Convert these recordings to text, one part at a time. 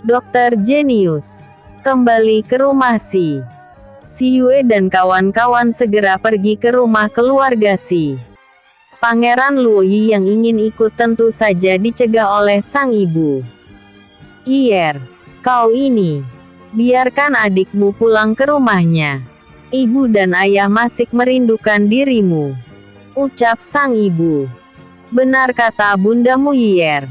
Dokter Jenius. Kembali ke rumah Si Yue dan kawan-kawan segera pergi ke rumah keluarga Si. Pangeran Luoyi yang ingin ikut tentu saja dicegah oleh sang ibu. "Iyer, kau ini, biarkan adikmu pulang ke rumahnya. Ibu dan ayah masih merindukan dirimu," ucap sang ibu. "Benar kata bundamu Iyer.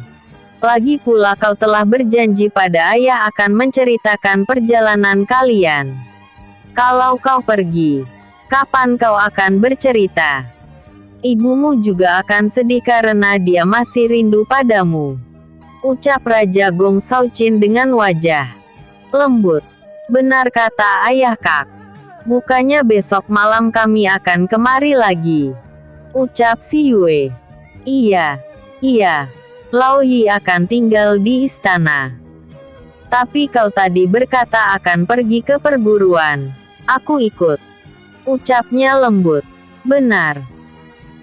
Lagi pula kau telah berjanji pada ayah akan menceritakan perjalanan kalian. Kalau kau pergi, kapan kau akan bercerita? Ibumu juga akan sedih karena dia masih rindu padamu," ucap Raja Gong Shaoqin dengan wajah lembut. "Benar kata ayah kak. Bukannya besok malam kami akan kemari lagi," ucap Si Yue. Iya, Lao Yi akan tinggal di istana. Tapi kau tadi berkata akan pergi ke perguruan. Aku ikut," ucapnya lembut. "Benar.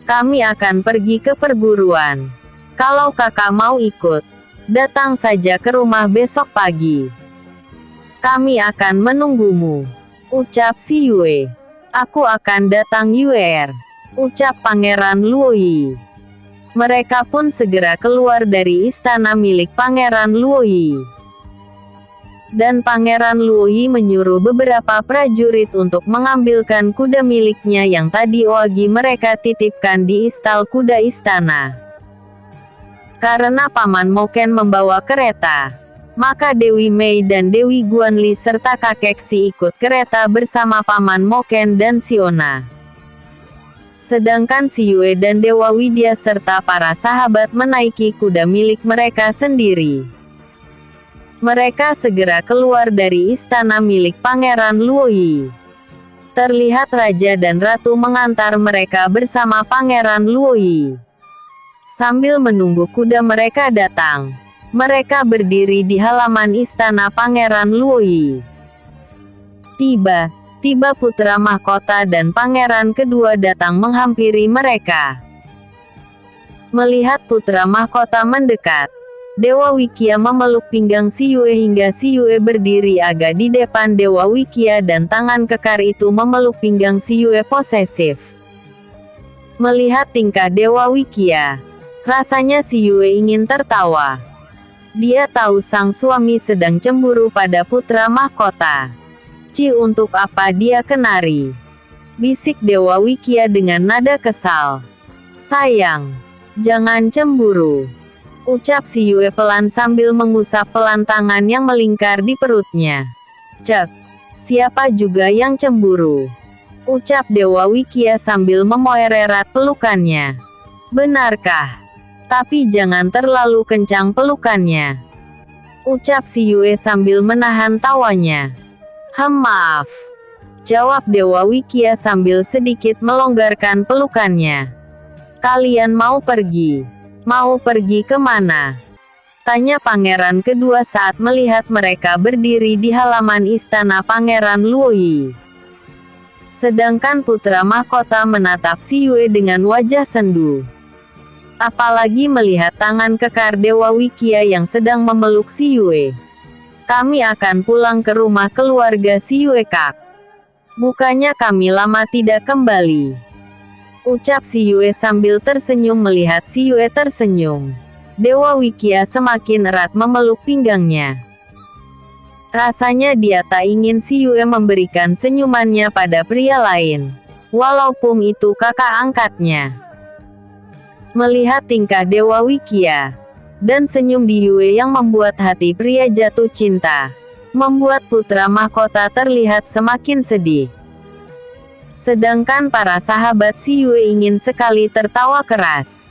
Kami akan pergi ke perguruan. Kalau kakak mau ikut, datang saja ke rumah besok pagi. Kami akan menunggumu," ucap Si Yue. "Aku akan datang Yuer," ucap Pangeran Luoyi. Mereka pun segera keluar dari istana milik Pangeran Luoyi. Dan Pangeran Luoyi menyuruh beberapa prajurit untuk mengambilkan kuda miliknya yang tadi Oagi mereka titipkan di istal kuda istana. Karena Paman Moken membawa kereta, maka Dewi Mei dan Dewi Guanli serta kakek Si ikut kereta bersama Paman Moken dan Siona. Sedangkan Si Yue dan Dewa Widya serta para sahabat menaiki kuda milik mereka sendiri. Mereka segera keluar dari istana milik Pangeran Luoyi. Terlihat Raja dan Ratu mengantar mereka bersama Pangeran Luoyi. Sambil menunggu kuda mereka datang, mereka berdiri di halaman istana Pangeran Luoyi. Tiba putra mahkota dan pangeran kedua datang menghampiri mereka. Melihat putra mahkota mendekat, Dewa Wikia memeluk pinggang Si Yue hingga Si Yue berdiri agak di depan Dewa Wikia dan tangan kekar itu memeluk pinggang Si Yue posesif. Melihat tingkah Dewa Wikia, rasanya Si Yue ingin tertawa. Dia tahu sang suami sedang cemburu pada putra mahkota. Untuk apa dia kenari?" bisik Dewa Wikia dengan nada kesal. "Sayang, jangan cemburu," ucap Si Yue pelan sambil mengusap pelan tangan yang melingkar di perutnya. "Cek, siapa juga yang cemburu?" ucap Dewa Wikia sambil memoererat pelukannya. "Benarkah? Tapi jangan terlalu kencang pelukannya," ucap Si Yue sambil menahan tawanya. Maaf," jawab Dewa Wikia sambil sedikit melonggarkan pelukannya. "Kalian mau pergi? Mau pergi kemana?" tanya pangeran kedua saat melihat mereka berdiri di halaman istana Pangeran Luoyi. Sedangkan putra mahkota menatap Si Yue dengan wajah sendu. Apalagi melihat tangan kekar Dewa Wikia yang sedang memeluk Si Yue. "Kami akan pulang ke rumah keluarga Si Yue kak. Bukannya kami lama tidak kembali," ucap Si Yue sambil tersenyum. Melihat Si Yue tersenyum, Dewa Wikia semakin erat memeluk pinggangnya. Rasanya dia tak ingin Si Yue memberikan senyumannya pada pria lain, walaupun itu kakak angkatnya. Melihat tingkah Dewa Wikia dan senyum di Yue yang membuat hati pria jatuh cinta, membuat putra mahkota terlihat semakin sedih. Sedangkan para sahabat Si Yue ingin sekali tertawa keras.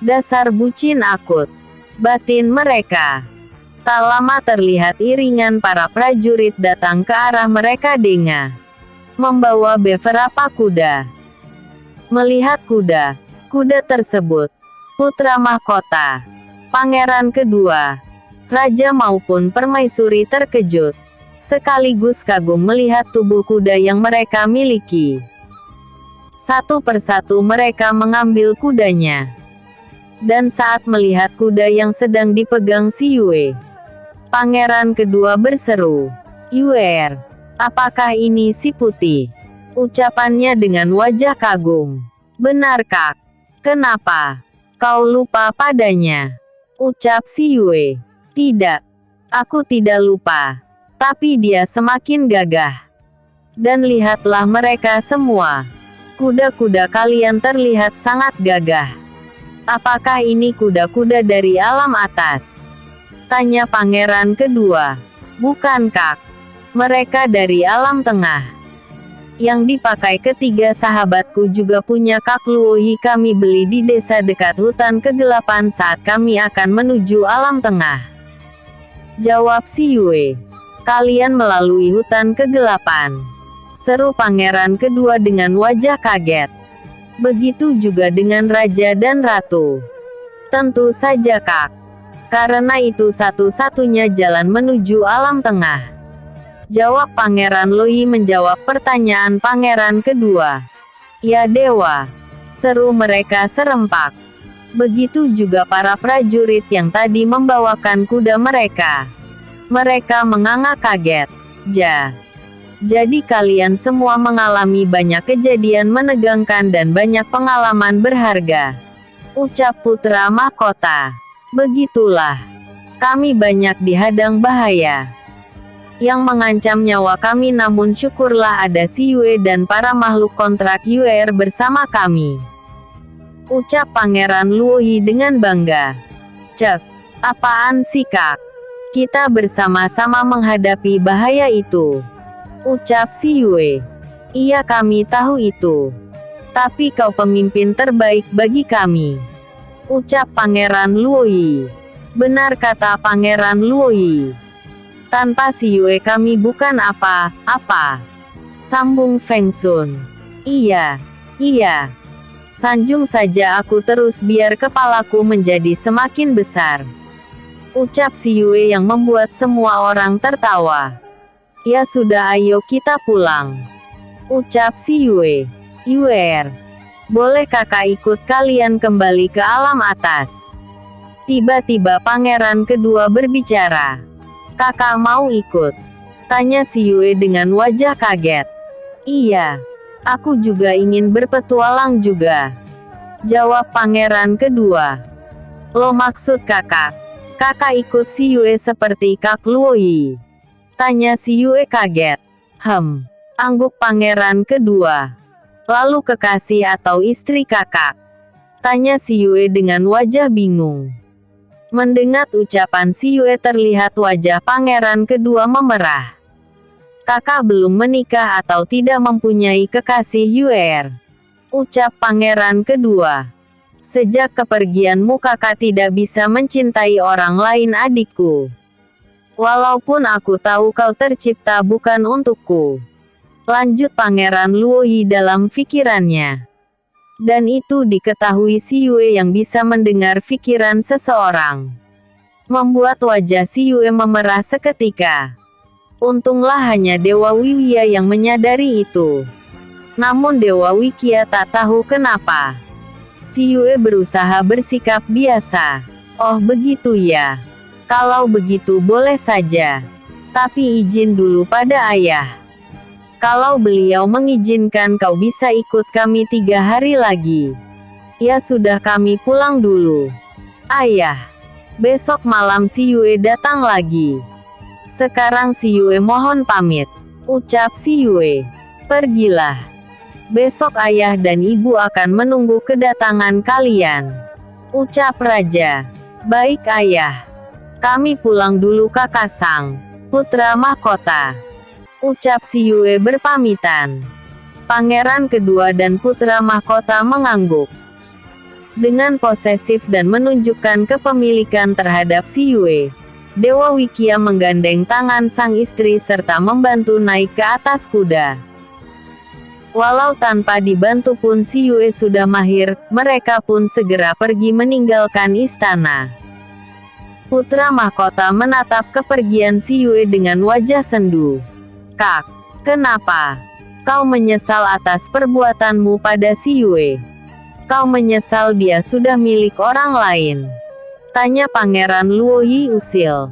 "Dasar bucin akut," batin mereka. Tak lama terlihat iringan para prajurit datang ke arah mereka dengan membawa beberapa kuda. Melihat kuda tersebut, putra mahkota, pangeran kedua, raja maupun permaisuri terkejut, sekaligus kagum melihat tubuh kuda yang mereka miliki. Satu persatu mereka mengambil kudanya. Dan saat melihat kuda yang sedang dipegang Si Yue, Pangeran kedua berseru. Yue, apakah ini si putih? Ucapannya dengan wajah kagum. Benar Kak. Kenapa? Kau lupa padanya? Ucap si Yue. Tidak. Aku tidak lupa. Tapi dia semakin gagah. Dan lihatlah mereka semua. Kuda-kuda kalian terlihat sangat gagah. Apakah ini kuda-kuda dari alam atas? Tanya pangeran kedua. Bukan Kak. Mereka dari alam tengah. Yang dipakai ketiga sahabatku juga punya Kak Luoyi, kami beli di desa dekat hutan kegelapan saat kami akan menuju alam tengah. Jawab si Yue. Kalian melalui hutan kegelapan. Seru pangeran kedua dengan wajah kaget. Begitu juga dengan raja dan ratu. Tentu saja Kak. Karena itu satu-satunya jalan menuju alam tengah. Jawab pangeran Luoyi menjawab pertanyaan pangeran kedua. Ya dewa. Seru mereka serempak. Begitu juga para prajurit yang tadi membawakan kuda mereka. Mereka menganga kaget. Jadi kalian semua mengalami banyak kejadian menegangkan dan banyak pengalaman berharga. Ucap putra mahkota. Begitulah. Kami banyak dihadang bahaya yang mengancam nyawa kami, namun syukurlah ada si Yue dan para makhluk kontrak Yue bersama kami. Ucap pangeran Luoyi dengan bangga. Cek. Apaan sih Kak? Kita bersama-sama menghadapi bahaya itu. Ucap si Yue. Iya kami tahu itu. Tapi kau pemimpin terbaik bagi kami. Ucap pangeran Luoyi. Benar kata pangeran Luoyi. Tanpa si Yue kami bukan apa-apa. Sambung Feng Sun. Iya. Sanjung saja aku terus biar kepalaku menjadi semakin besar. Ucap si Yue yang membuat semua orang tertawa. Ya sudah, ayo kita pulang. Ucap si Yue. Yue, boleh kakak ikut kalian kembali ke alam atas? Tiba-tiba pangeran kedua berbicara. Kakak mau ikut? Tanya si Yue dengan wajah kaget. Iya. Aku juga ingin berpetualang juga. Jawab pangeran kedua. Lo maksud kakak? Kakak ikut si Yue seperti Kak Luoyi? Tanya si Yue kaget. Angguk pangeran kedua. Lalu kekasih atau istri kakak? Tanya si Yue dengan wajah bingung. Mendengar ucapan si Yue terlihat wajah pangeran kedua memerah. Kakak belum menikah atau tidak mempunyai kekasih Yue? Ucap pangeran kedua. Sejak kepergianmu kakak tidak bisa mencintai orang lain adikku. Walaupun aku tahu kau tercipta bukan untukku. Lanjut pangeran Luoyi dalam pikirannya. Dan itu diketahui si Yue yang bisa mendengar pikiran seseorang. Membuat wajah si Yue memerah seketika. Untunglah hanya Dewa Wiwia yang menyadari itu. Namun Dewa Wikia tak tahu kenapa. Si Yue berusaha bersikap biasa. Oh begitu ya. Kalau begitu boleh saja. Tapi izin dulu pada ayah. Kalau beliau mengizinkan kau bisa ikut kami 3 hari lagi. Ya sudah, kami pulang dulu. Ayah. Besok malam si Yue datang lagi. Sekarang si Yue mohon pamit. Ucap si Yue. Pergilah. Besok ayah dan ibu akan menunggu kedatangan kalian. Ucap raja. Baik ayah. Kami pulang dulu kakak sang putra mahkota. Ucap si Yue berpamitan. Pangeran kedua dan putra mahkota mengangguk. Dengan posesif dan menunjukkan kepemilikan terhadap si Yue, Dewa Wikia menggandeng tangan sang istri serta membantu naik ke atas kuda. Walau tanpa dibantu pun si Yue sudah mahir, mereka pun segera pergi meninggalkan istana. Putra mahkota menatap kepergian si Yue dengan wajah sendu. Kak, kenapa? Kau menyesal atas perbuatanmu pada si Yue? Kau menyesal dia sudah milik orang lain? Tanya pangeran Luoyi usil.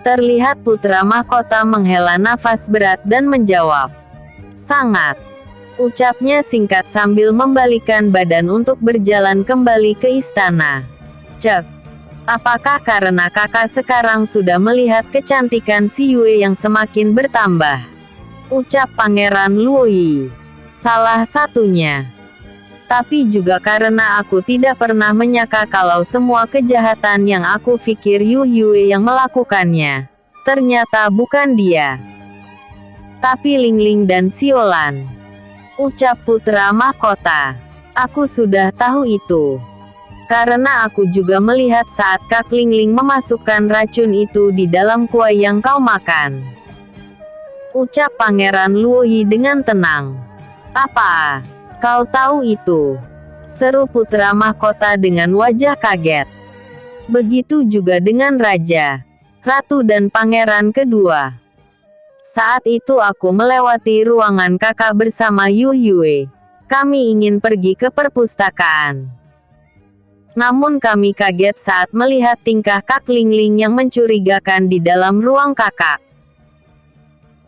Terlihat putra mahkota menghela nafas berat dan menjawab. Sangat. Ucapnya singkat sambil membalikan badan untuk berjalan kembali ke istana. Cek. Apakah karena kakak sekarang sudah melihat kecantikan si Yue yang semakin bertambah? Ucap Pangeran Luoyi. Salah satunya. Tapi juga karena aku tidak pernah menyangka kalau semua kejahatan yang aku pikir Yu Yue yang melakukannya. Ternyata bukan dia. Tapi Ling Ling dan Siolan. Ucap putra mahkota. Aku sudah tahu itu. Karena aku juga melihat saat Kak Ling Ling memasukkan racun itu di dalam kue yang kau makan. Ucap Pangeran Luoyi dengan tenang. Apa? Kau tahu itu? Seru putra mahkota dengan wajah kaget. Begitu juga dengan raja, ratu dan pangeran kedua. Saat itu aku melewati ruangan kakak bersama Yu Yue. Kami ingin pergi ke perpustakaan. Namun kami kaget saat melihat tingkah Kak Ling Ling yang mencurigakan di dalam ruang kakak.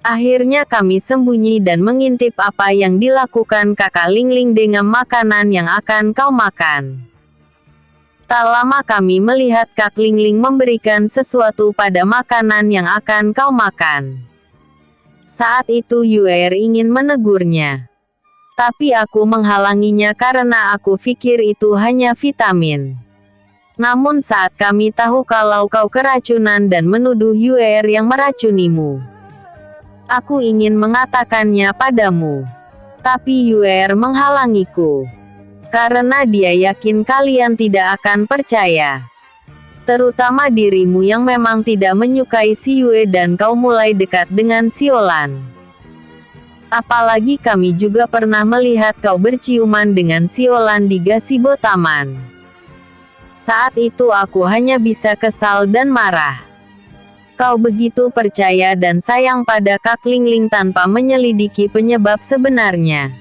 Akhirnya kami sembunyi dan mengintip apa yang dilakukan kakak Ling Ling dengan makanan yang akan kau makan. Tak lama kami melihat Kak Ling Ling memberikan sesuatu pada makanan yang akan kau makan. Saat itu Yue ingin menegurnya. Tapi aku menghalanginya karena aku pikir itu hanya vitamin. Namun saat kami tahu kalau kau keracunan dan menuduh Yue yang meracunimu, aku ingin mengatakannya padamu. Tapi Yue menghalangiku. Karena dia yakin kalian tidak akan percaya. Terutama dirimu yang memang tidak menyukai si Yue dan kau mulai dekat dengan Siolan. Apalagi kami juga pernah melihat kau berciuman dengan Siolan di gazebo taman. Saat itu aku hanya bisa kesal dan marah. Kau begitu percaya dan sayang pada Kak Ling Ling tanpa menyelidiki penyebab sebenarnya.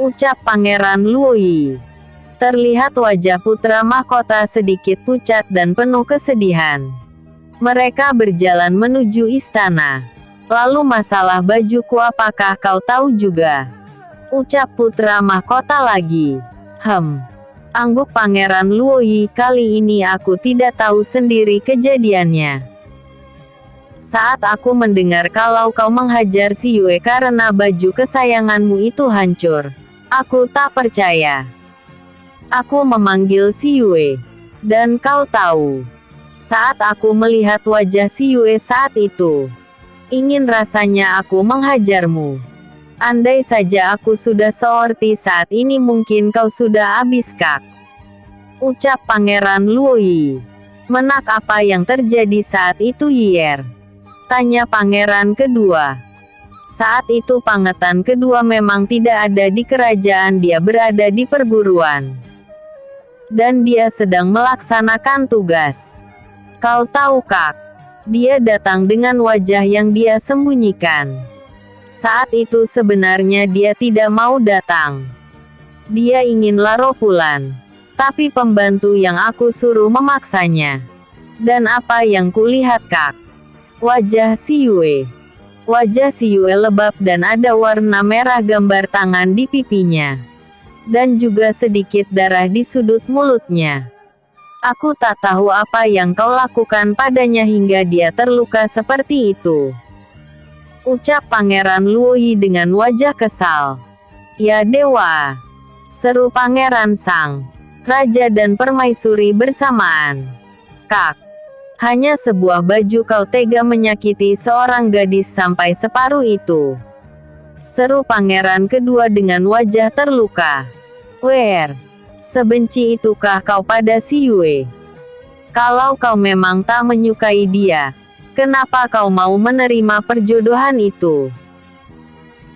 Ucap Pangeran Luoyi. Terlihat wajah putra mahkota sedikit pucat dan penuh kesedihan. Mereka berjalan menuju istana. Lalu masalah bajuku apakah kau tahu juga? Ucap putra mahkota lagi. Angguk Pangeran Luoyi, kali ini aku tidak tahu sendiri kejadiannya. Saat aku mendengar kalau kau menghajar si Yue karena baju kesayanganmu itu hancur, aku tak percaya. Aku memanggil si Yue. Dan kau tahu, saat aku melihat wajah si Yue saat itu, ingin rasanya aku menghajarmu. Andai saja aku sudah seorti saat ini mungkin kau sudah habis Kak. Ucap Pangeran Luoyi. Menak apa yang terjadi saat itu Yer? Tanya pangeran kedua. Saat itu pangetan kedua memang tidak ada di kerajaan, dia berada di perguruan. Dan dia sedang melaksanakan tugas. Kau tahu Kak? Dia datang dengan wajah yang dia sembunyikan. Saat itu sebenarnya dia tidak mau datang. Dia ingin laro pulang. Tapi pembantu yang aku suruh memaksanya. Dan apa yang kulihat Kak? Wajah si Yue. Wajah si Yue lebab dan ada warna merah gambar tangan di pipinya. Dan juga sedikit darah di sudut mulutnya. Aku tak tahu apa yang kau lakukan padanya hingga dia terluka seperti itu. Ucap Pangeran Luoyi dengan wajah kesal. Ya dewa. Seru Pangeran Sang, Raja dan Permaisuri bersamaan. Kak. Hanya sebuah baju kau tega menyakiti seorang gadis sampai separuh itu. Seru pangeran kedua dengan wajah terluka. Sebenci itukah kau pada si Yue? Kalau kau memang tak menyukai dia, kenapa kau mau menerima perjodohan itu?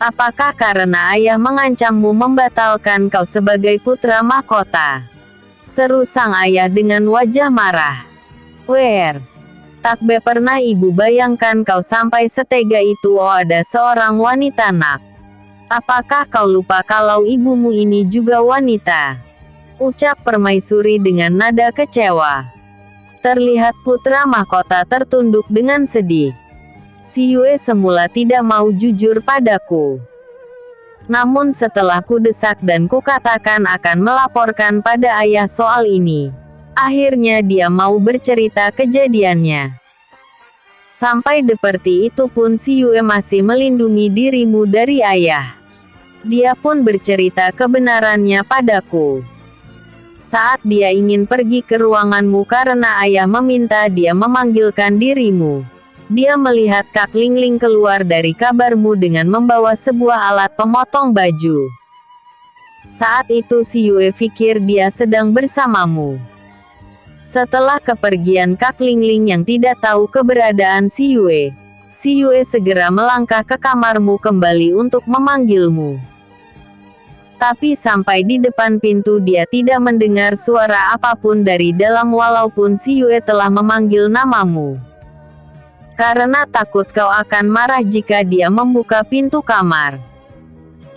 Apakah karena ayah mengancammu membatalkan kau sebagai putra mahkota? Seru sang ayah dengan wajah marah. Tak pernah ibu bayangkan kau sampai setega itu. Oh, ada seorang wanita nak. Apakah kau lupa kalau ibumu ini juga wanita? Ucap permaisuri dengan nada kecewa. Terlihat putra mahkota tertunduk dengan sedih. Si Yue semula tidak mau jujur padaku. Namun setelah ku desak dan ku katakan akan melaporkan pada ayah soal ini, akhirnya dia mau bercerita kejadiannya. Sampai seperti itu pun si Yue masih melindungi dirimu dari ayah. Dia pun bercerita kebenarannya padaku. Saat dia ingin pergi ke ruanganmu karena ayah meminta dia memanggilkan dirimu, dia melihat Kak Lingling keluar dari kamarmu dengan membawa sebuah alat pemotong baju. Saat itu si Yue pikir dia sedang bersamamu. Setelah kepergian Kak Lingling yang tidak tahu keberadaan si Yue segera melangkah ke kamarmu kembali untuk memanggilmu. Tapi sampai di depan pintu dia tidak mendengar suara apapun dari dalam walaupun si Yue telah memanggil namamu. Karena takut kau akan marah jika dia membuka pintu kamar.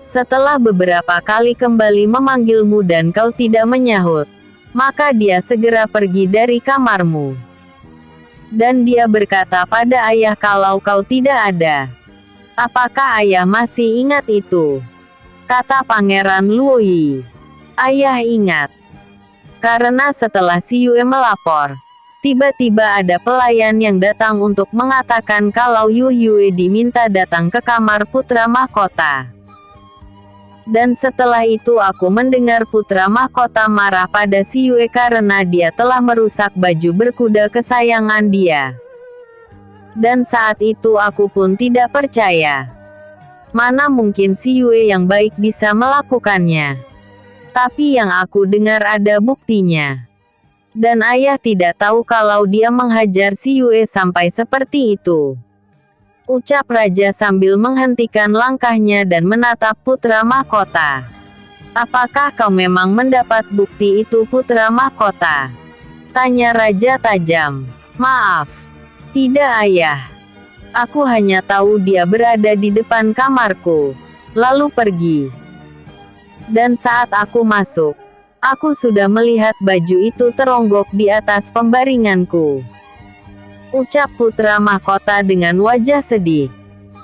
Setelah beberapa kali kembali memanggilmu dan kau tidak menyahut, maka dia segera pergi dari kamarmu. Dan dia berkata pada ayah kalau kau tidak ada. Apakah ayah masih ingat itu? Kata Pangeran Luoyi. Ayah ingat. Karena setelah si Yue melapor, tiba-tiba ada pelayan yang datang untuk mengatakan kalau Yu Yue diminta datang ke kamar putra mahkota. Dan setelah itu aku mendengar putra mahkota marah pada si Yue karena dia telah merusak baju berkuda kesayangan dia. Dan saat itu aku pun tidak percaya. Mana mungkin si Yue yang baik bisa melakukannya. Tapi yang aku dengar ada buktinya. Dan ayah tidak tahu kalau dia menghajar si Yue sampai seperti itu. Ucap raja sambil menghentikan langkahnya dan menatap putra mahkota. Apakah kau memang mendapat bukti itu putra mahkota? Tanya raja tajam. Maaf. Tidak ayah. Aku hanya tahu dia berada di depan kamarku, lalu pergi. Dan saat aku masuk, aku sudah melihat baju itu teronggok di atas pembaringanku. Ucap putra mahkota dengan wajah sedih.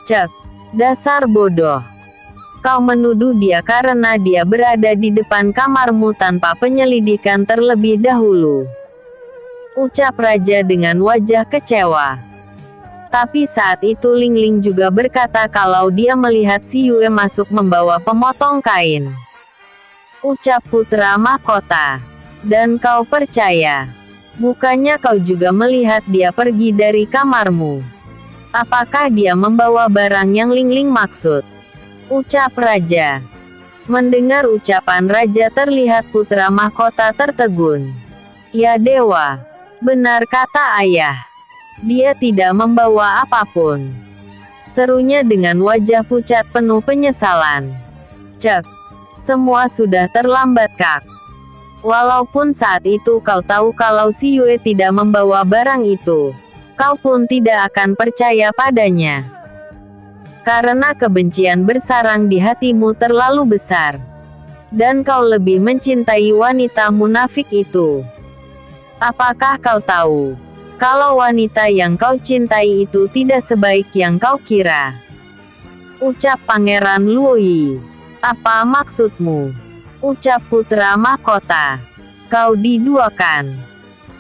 Cek, dasar bodoh. Kau menuduh dia karena dia berada di depan kamarmu tanpa penyelidikan terlebih dahulu. Ucap raja dengan wajah kecewa. Tapi saat itu Lingling juga berkata kalau dia melihat si Yue masuk membawa pemotong kain. Ucap putra mahkota. Dan kau percaya? Bukannya kau juga melihat dia pergi dari kamarmu? Apakah dia membawa barang yang Lingling maksud? Ucap raja. Mendengar ucapan raja terlihat putra mahkota tertegun. Ya dewa. Benar kata ayah. Dia tidak membawa apapun. Serunya dengan wajah pucat penuh penyesalan. Cek. Semua sudah terlambat Kak. Walaupun saat itu kau tahu kalau si Yue tidak membawa barang itu, kau pun tidak akan percaya padanya. Karena kebencian bersarang di hatimu terlalu besar. Dan kau lebih mencintai wanita munafik itu. Apakah kau tahu? Kalau wanita yang kau cintai itu tidak sebaik yang kau kira. Ucap Pangeran Luoyi. Apa maksudmu? Ucap putra mahkota. Kau diduakan.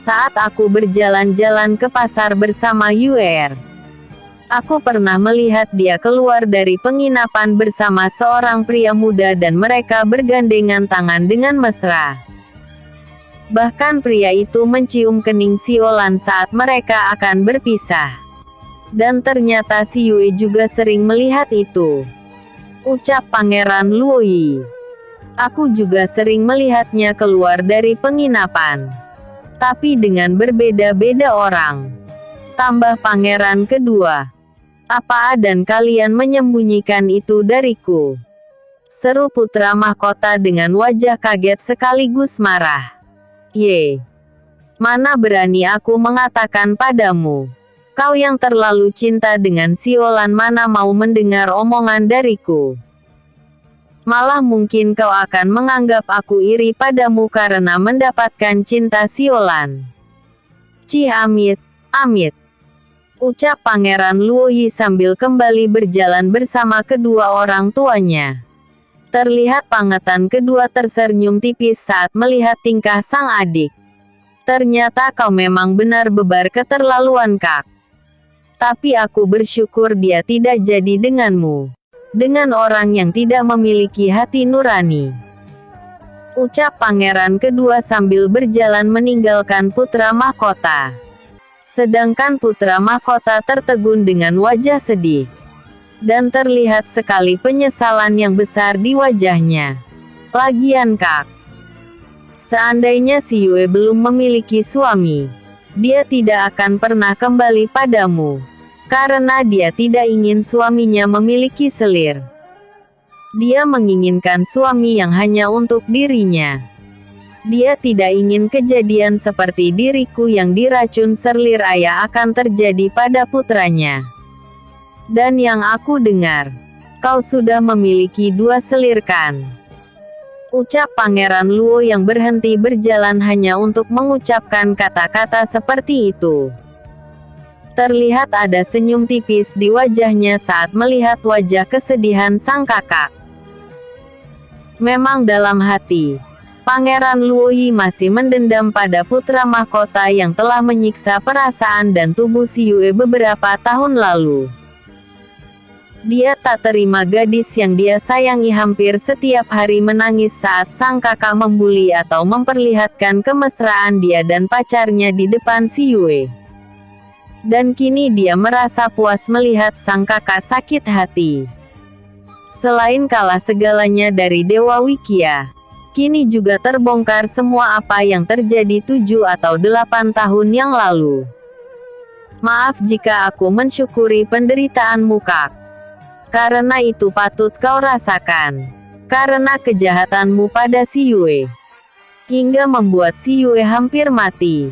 Saat aku berjalan-jalan ke pasar bersama Yuer, aku pernah melihat dia keluar dari penginapan bersama seorang pria muda dan mereka bergandengan tangan dengan mesra. Bahkan pria itu mencium kening Siolan saat mereka akan berpisah. Dan ternyata si Yue juga sering melihat itu. Ucap Pangeran Luoyi. Aku juga sering melihatnya keluar dari penginapan. Tapi dengan berbeda-beda orang. Tambah pangeran kedua. Apa dan kalian menyembunyikan itu dariku? Seru putra mahkota dengan wajah kaget sekaligus marah. Ye, mana berani aku mengatakan padamu, kau yang terlalu cinta dengan Siolan mana mau mendengar omongan dariku. Malah mungkin kau akan menganggap aku iri padamu karena mendapatkan cinta Siolan. Cih amit, amit. Ucap Pangeran Luoyi sambil kembali berjalan bersama kedua orang tuanya. Terlihat Pangetan kedua tersenyum tipis saat melihat tingkah sang adik. Ternyata kau memang benar bebar keterlaluan, Kak. Tapi aku bersyukur dia tidak jadi denganmu. Dengan orang yang tidak memiliki hati nurani. Ucap pangeran kedua sambil berjalan meninggalkan putra mahkota. Sedangkan putra mahkota tertegun dengan wajah sedih. Dan terlihat sekali penyesalan yang besar di wajahnya. Lagian Kak, seandainya si Yue belum memiliki suami, dia tidak akan pernah kembali padamu. Karena dia tidak ingin suaminya memiliki selir. Dia menginginkan suami yang hanya untuk dirinya. Dia tidak ingin kejadian seperti diriku yang diracun selir ayah akan terjadi pada putranya. Dan yang aku dengar, kau sudah memiliki 2 selir kan? Ucap Pangeran Luo yang berhenti berjalan hanya untuk mengucapkan kata-kata seperti itu. Terlihat ada senyum tipis di wajahnya saat melihat wajah kesedihan sang kakak. Memang dalam hati, Pangeran Luoyi masih mendendam pada putra mahkota yang telah menyiksa perasaan dan tubuh si Yue beberapa tahun lalu. Dia tak terima gadis yang dia sayangi hampir setiap hari menangis saat sang kakak membuli atau memperlihatkan kemesraan dia dan pacarnya di depan si Yue. Dan kini dia merasa puas melihat sang kakak sakit hati. Selain kalah segalanya dari Dewa Wikia, kini juga terbongkar semua apa yang terjadi 7 atau 8 tahun yang lalu. Maaf jika aku mensyukuri penderitaanmu Kak. Karena itu patut kau rasakan. Karena kejahatanmu pada si Yue. Hingga membuat si Yue hampir mati.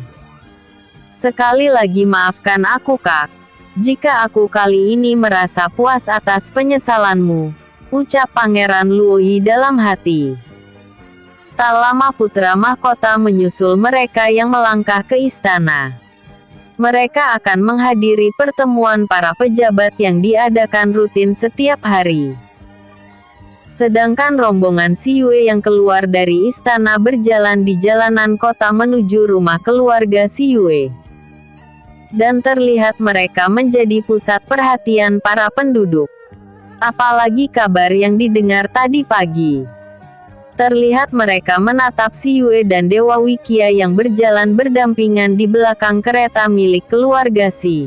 Sekali lagi maafkan aku Kak. Jika aku kali ini merasa puas atas penyesalanmu. Ucap Pangeran Luoyi dalam hati. Tak lama putra mahkota menyusul mereka yang melangkah ke istana. Mereka akan menghadiri pertemuan para pejabat yang diadakan rutin setiap hari. Sedangkan rombongan si Yue yang keluar dari istana berjalan di jalanan kota menuju rumah keluarga si Yue. Dan terlihat mereka menjadi pusat perhatian para penduduk. Apalagi kabar yang didengar tadi pagi. Terlihat mereka menatap si Yue dan Dewa Wikia yang berjalan berdampingan di belakang kereta milik keluarga si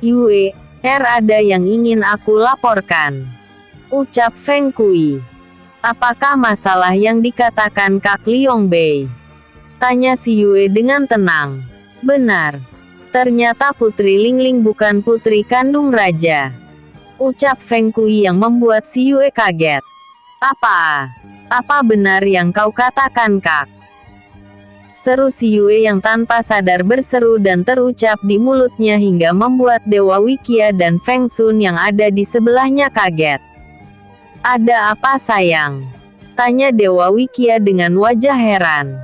Yue. Ada yang ingin aku laporkan. Ucap Feng Kui. Apakah masalah yang dikatakan Kak Liong Bei? Tanya si Yue dengan tenang. Benar. Ternyata Putri Lingling bukan putri kandung raja. Ucap Feng Kui yang membuat si Yue kaget. Apa benar yang kau katakan Kak? Seru si Yue yang tanpa sadar berseru dan terucap di mulutnya hingga membuat Dewa Wikia dan Feng Sun yang ada di sebelahnya kaget. Ada apa sayang? Tanya Dewa Wikia dengan wajah heran.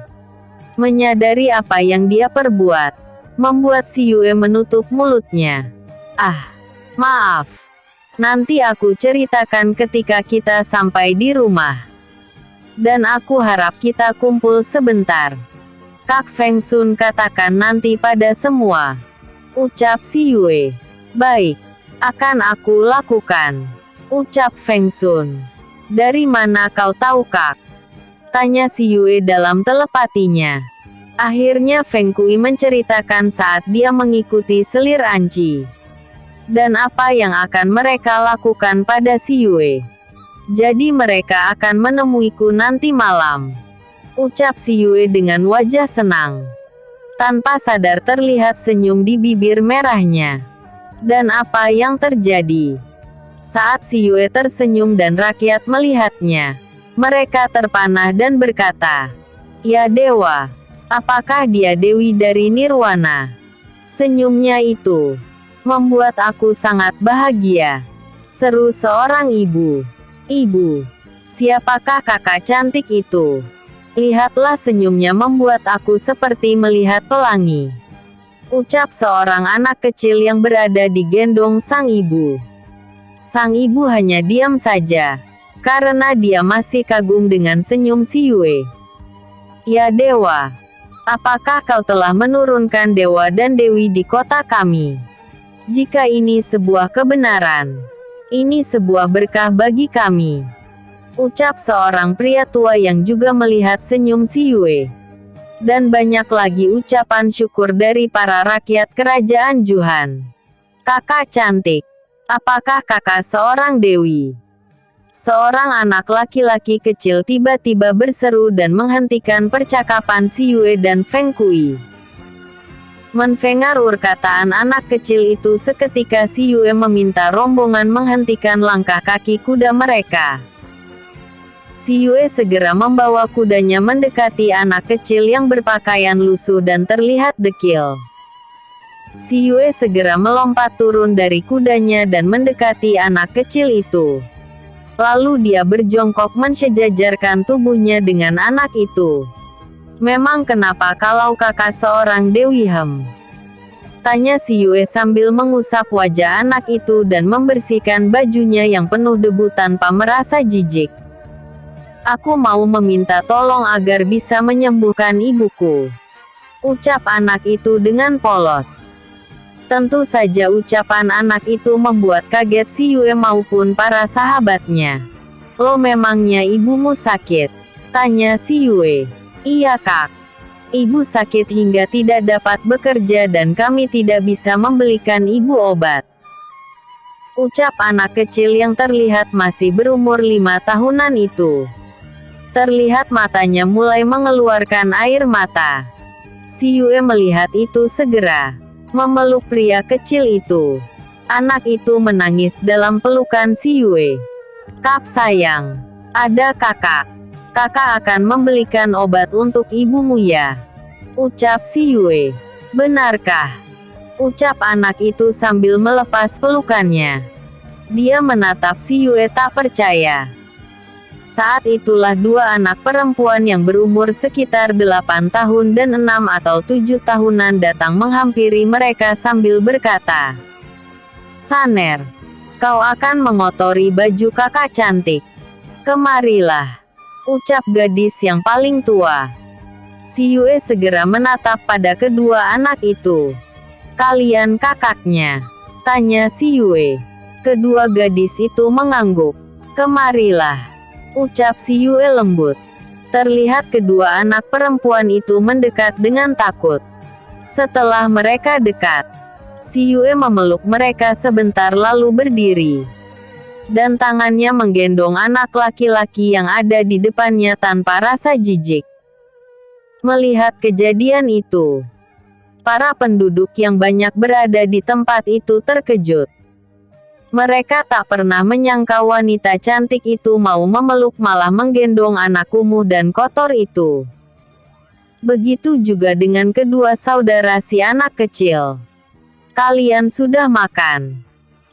Menyadari apa yang dia perbuat, membuat si Yue menutup mulutnya. Maaf. Nanti aku ceritakan ketika kita sampai di rumah. Dan aku harap kita kumpul sebentar. Kak Feng Sun katakan nanti pada semua. Ucap si Yue. Baik. Akan aku lakukan. Ucap Feng Sun. Dari mana kau tahu Kak? Tanya si Yue dalam telepatinya. Akhirnya Feng Kui menceritakan saat dia mengikuti selir Anci. Dan apa yang akan mereka lakukan pada si Yue. Jadi mereka akan menemuiku nanti malam. Ucap si Yue dengan wajah senang. Tanpa sadar terlihat senyum di bibir merahnya. Dan apa yang terjadi? Saat si Yue tersenyum dan rakyat melihatnya, mereka terpanah dan berkata, "Ya Dewa, apakah dia Dewi dari Nirwana?" Senyumnya itu membuat aku sangat bahagia. Seru seorang ibu. Ibu, siapakah kakak cantik itu? Lihatlah senyumnya membuat aku seperti melihat pelangi. ucap seorang anak kecil yang berada di gendong sang ibu. Sang ibu hanya diam saja, karena dia masih kagum dengan senyum si Yue. Ya dewa, apakah kau telah menurunkan dewa dan dewi di kota kami? Jika ini sebuah kebenaran, ini sebuah berkah bagi kami. Ucap seorang pria tua yang juga melihat senyum si Yue. Dan banyak lagi ucapan syukur dari para rakyat kerajaan Juhan. Kakak cantik, apakah kakak seorang dewi? Seorang anak laki-laki kecil tiba-tiba berseru dan menghentikan percakapan si Yue dan Feng Kui. Mendengar perkataan anak kecil itu seketika si Yue meminta rombongan menghentikan langkah kaki kuda mereka. Si Yue segera membawa kudanya mendekati anak kecil yang berpakaian lusuh dan terlihat dekil. Si Yue segera melompat turun dari kudanya dan mendekati anak kecil itu. Lalu dia berjongkok mensejajarkan tubuhnya dengan anak itu. Memang kenapa kalau kakak seorang Dewi Hem? Tanya si Yue sambil mengusap wajah anak itu dan membersihkan bajunya yang penuh debu tanpa merasa jijik. Aku mau meminta tolong agar bisa menyembuhkan ibuku. Ucap anak itu dengan polos. Tentu saja ucapan anak itu membuat kaget si Yue maupun para sahabatnya. Lo memangnya ibumu sakit? Tanya si Yue. Iya kak. Ibu sakit hingga tidak dapat bekerja dan kami tidak bisa membelikan ibu obat. Ucap anak kecil yang terlihat masih berumur 5 tahunan itu. Terlihat matanya mulai mengeluarkan air mata. Si Yue melihat itu segera memeluk pria kecil itu. Anak itu menangis dalam pelukan si Yue. Kak sayang, ada kakak. Kakak akan membelikan obat untuk ibumu ya. Ucap si Yue. Benarkah? Ucap anak itu sambil melepas pelukannya. Dia menatap si Yue tak percaya. Saat itulah dua anak perempuan yang berumur sekitar 8 tahun dan 6 atau 7 tahunan datang menghampiri mereka sambil berkata, Saner, kau akan mengotori baju kakak cantik. Kemarilah. Ucap gadis yang paling tua. Si Yue segera menatap pada kedua anak itu. Kalian kakaknya? Tanya si Yue. Kedua gadis itu mengangguk. Kemarilah. Ucap si Yue lembut. Terlihat kedua anak perempuan itu mendekat dengan takut. Setelah mereka dekat, si Yue memeluk mereka sebentar lalu berdiri. Dan tangannya menggendong anak laki-laki yang ada di depannya tanpa rasa jijik. Melihat kejadian itu, para penduduk yang banyak berada di tempat itu terkejut. Mereka tak pernah menyangka wanita cantik itu mau memeluk malah menggendong anak kumuh dan kotor itu. Begitu juga dengan kedua saudara si anak kecil. Kalian sudah makan?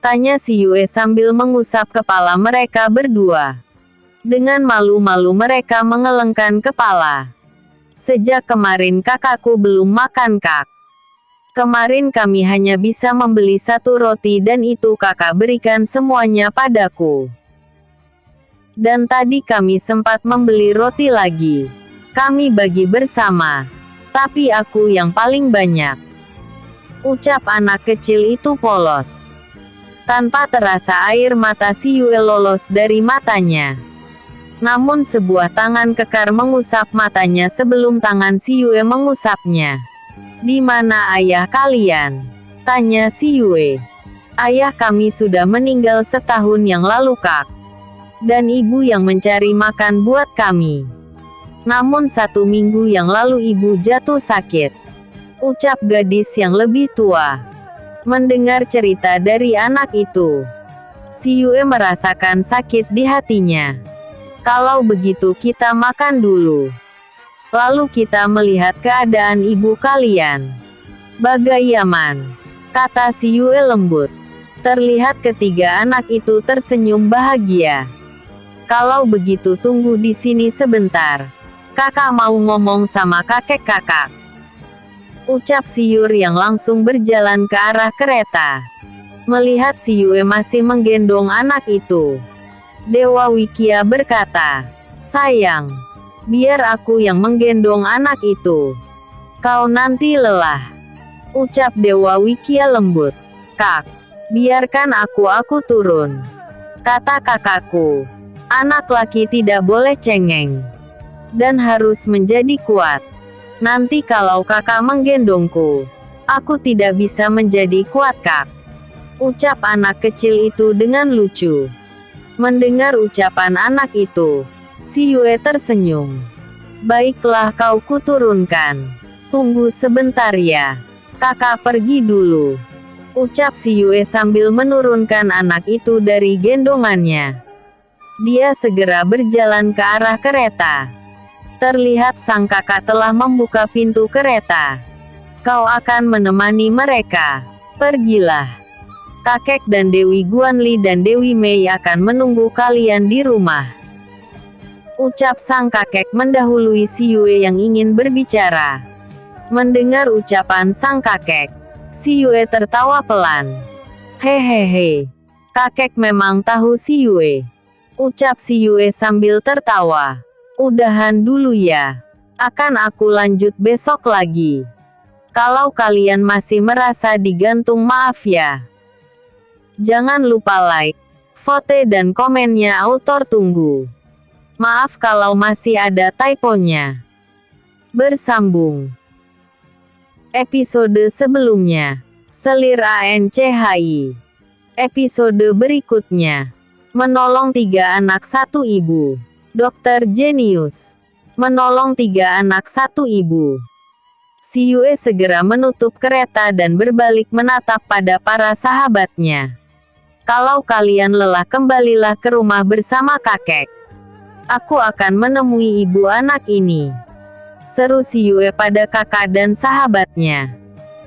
Tanya si Yue sambil mengusap kepala mereka berdua. Dengan malu-malu mereka mengelengkan kepala. Sejak kemarin kakakku belum makan kak. Kemarin kami hanya bisa membeli 1 roti dan itu kakak berikan semuanya padaku. Dan tadi kami sempat membeli roti lagi. Kami bagi bersama. Tapi aku yang paling banyak. Ucap anak kecil itu polos. Tanpa terasa air mata si Yue lolos dari matanya. Namun sebuah tangan kekar mengusap matanya sebelum tangan si Yue mengusapnya. Di mana ayah kalian? Tanya si Yue. Ayah kami sudah meninggal setahun yang lalu kak. Dan ibu yang mencari makan buat kami. Namun 1 minggu yang lalu ibu jatuh sakit. Ucap gadis yang lebih tua. Mendengar cerita dari anak itu, si Yue merasakan sakit di hatinya. Kalau begitu kita makan dulu. Lalu kita melihat keadaan ibu kalian. Bagaimana? Kata si Yue lembut. Terlihat ketiga anak itu tersenyum bahagia. Kalau begitu tunggu di sini sebentar. Kakak mau ngomong sama kakek kakak. ucap si Yue yang langsung berjalan ke arah kereta. Melihat si Yue masih menggendong anak itu, Dewa Wikia berkata, "Sayang, biar aku yang menggendong anak itu. Kau nanti lelah," ucap Dewa Wikia lembut. "Kak, biarkan aku turun," kata kakakku. "Anak laki tidak boleh cengeng dan harus menjadi kuat. Nanti kalau kakak menggendongku, aku tidak bisa menjadi kuat, Kak," ucap anak kecil itu dengan lucu. Mendengar ucapan anak itu, si Yue tersenyum. "Baiklah, kau kuturunkan. Tunggu sebentar ya. Kakak pergi dulu," ucap si Yue sambil menurunkan anak itu dari gendongannya. Dia segera berjalan ke arah kereta. Terlihat sang kakak telah membuka pintu kereta. "Kau akan menemani mereka. Pergilah. Kakek dan Dewi Guanli dan Dewi Mei akan menunggu kalian di rumah," ucap sang kakek mendahului si Yue yang ingin berbicara. Mendengar ucapan sang kakek, si Yue tertawa pelan. "Hehehe, kakek memang tahu si Yue," ucap si Yue sambil tertawa. "Udahan dulu ya. Akan aku lanjut besok lagi. Kalau kalian masih merasa digantung, maaf ya. Jangan lupa like, vote dan komennya, autor tunggu. Maaf kalau masih ada typonya." Bersambung episode sebelumnya. Selir ANCHI. Episode berikutnya. Menolong 3 anak 1 ibu. Dokter Jenius menolong 3 anak 1 ibu. Si Yue segera menutup kereta dan berbalik menatap pada para sahabatnya. "Kalau kalian lelah, kembalilah ke rumah bersama kakek. Aku akan menemui ibu anak ini," seru si Yue pada kakak dan sahabatnya.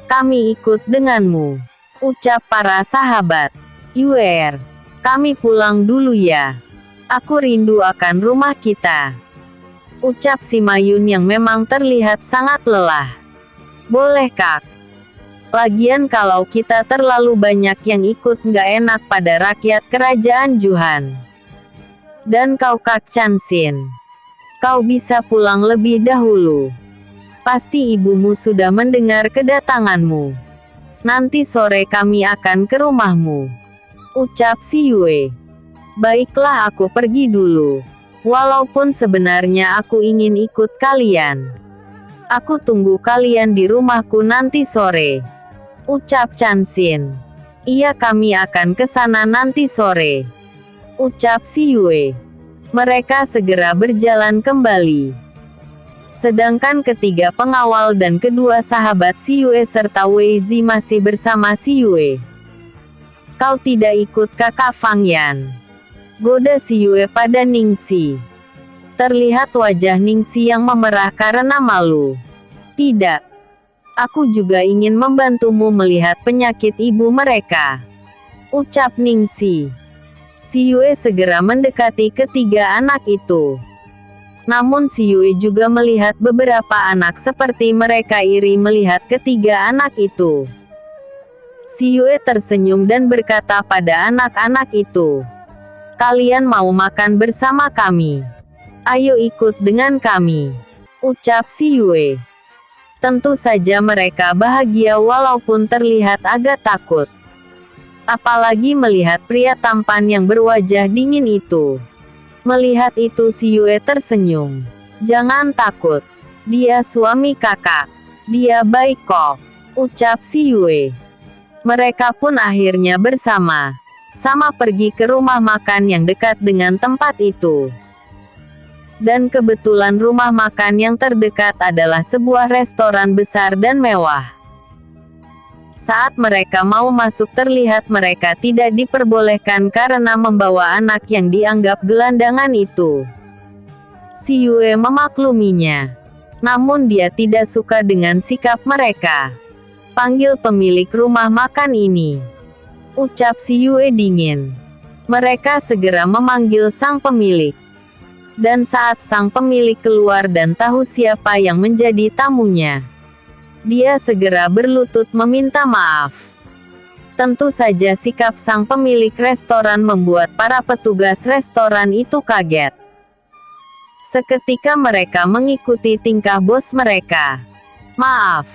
"Kami ikut denganmu," ucap para sahabat. "Yue, kami pulang dulu ya. Aku rindu akan rumah kita," ucap si Mayun yang memang terlihat sangat lelah. "Boleh, Kak. Lagian kalau kita terlalu banyak yang ikut nggak enak pada rakyat kerajaan Juhan. Dan kau, Kak Chansin, kau bisa pulang lebih dahulu. Pasti ibumu sudah mendengar kedatanganmu. Nanti sore kami akan ke rumahmu," ucap si Yue. "Baiklah, aku pergi dulu. Walaupun sebenarnya aku ingin ikut kalian. Aku tunggu kalian di rumahku nanti sore," ucap Chansin. "Iya, kami akan ke sana nanti sore," ucap si Yue. Mereka segera berjalan kembali. Sedangkan ketiga pengawal dan kedua sahabat si Yue serta Wei Zi masih bersama si Yue. "Kau tidak ikut kakak Fang Yan?" goda si Yue pada Ningxi. Terlihat wajah Ningxi yang memerah karena malu. "Tidak. Aku juga ingin membantumu melihat penyakit ibu mereka," ucap Ningxi. Si Yue segera mendekati ketiga anak itu. Namun si Yue juga melihat beberapa anak seperti mereka iri melihat ketiga anak itu. Si Yue tersenyum dan berkata pada anak-anak itu, "Kalian mau makan bersama kami? Ayo ikut dengan kami," ucap si Yue. Tentu saja mereka bahagia walaupun terlihat agak takut. Apalagi melihat pria tampan yang berwajah dingin itu. Melihat itu si Yue tersenyum. "Jangan takut. Dia suami kakak. Dia baik kok," ucap si Yue. Mereka pun akhirnya bersama-sama pergi ke rumah makan yang dekat dengan tempat itu. Dan kebetulan rumah makan yang terdekat adalah sebuah restoran besar dan mewah. Saat mereka mau masuk terlihat mereka tidak diperbolehkan karena membawa anak yang dianggap gelandangan itu. Si Yue memakluminya. Namun dia tidak suka dengan sikap mereka. "Panggil pemilik rumah makan ini," ucap si Yue dingin. Mereka segera memanggil sang pemilik. Dan saat sang pemilik keluar dan tahu siapa yang menjadi tamunya, Dia segera berlutut meminta maaf. Tentu saja sikap sang pemilik restoran membuat para petugas restoran itu kaget. Seketika mereka mengikuti tingkah bos mereka. "Maaf.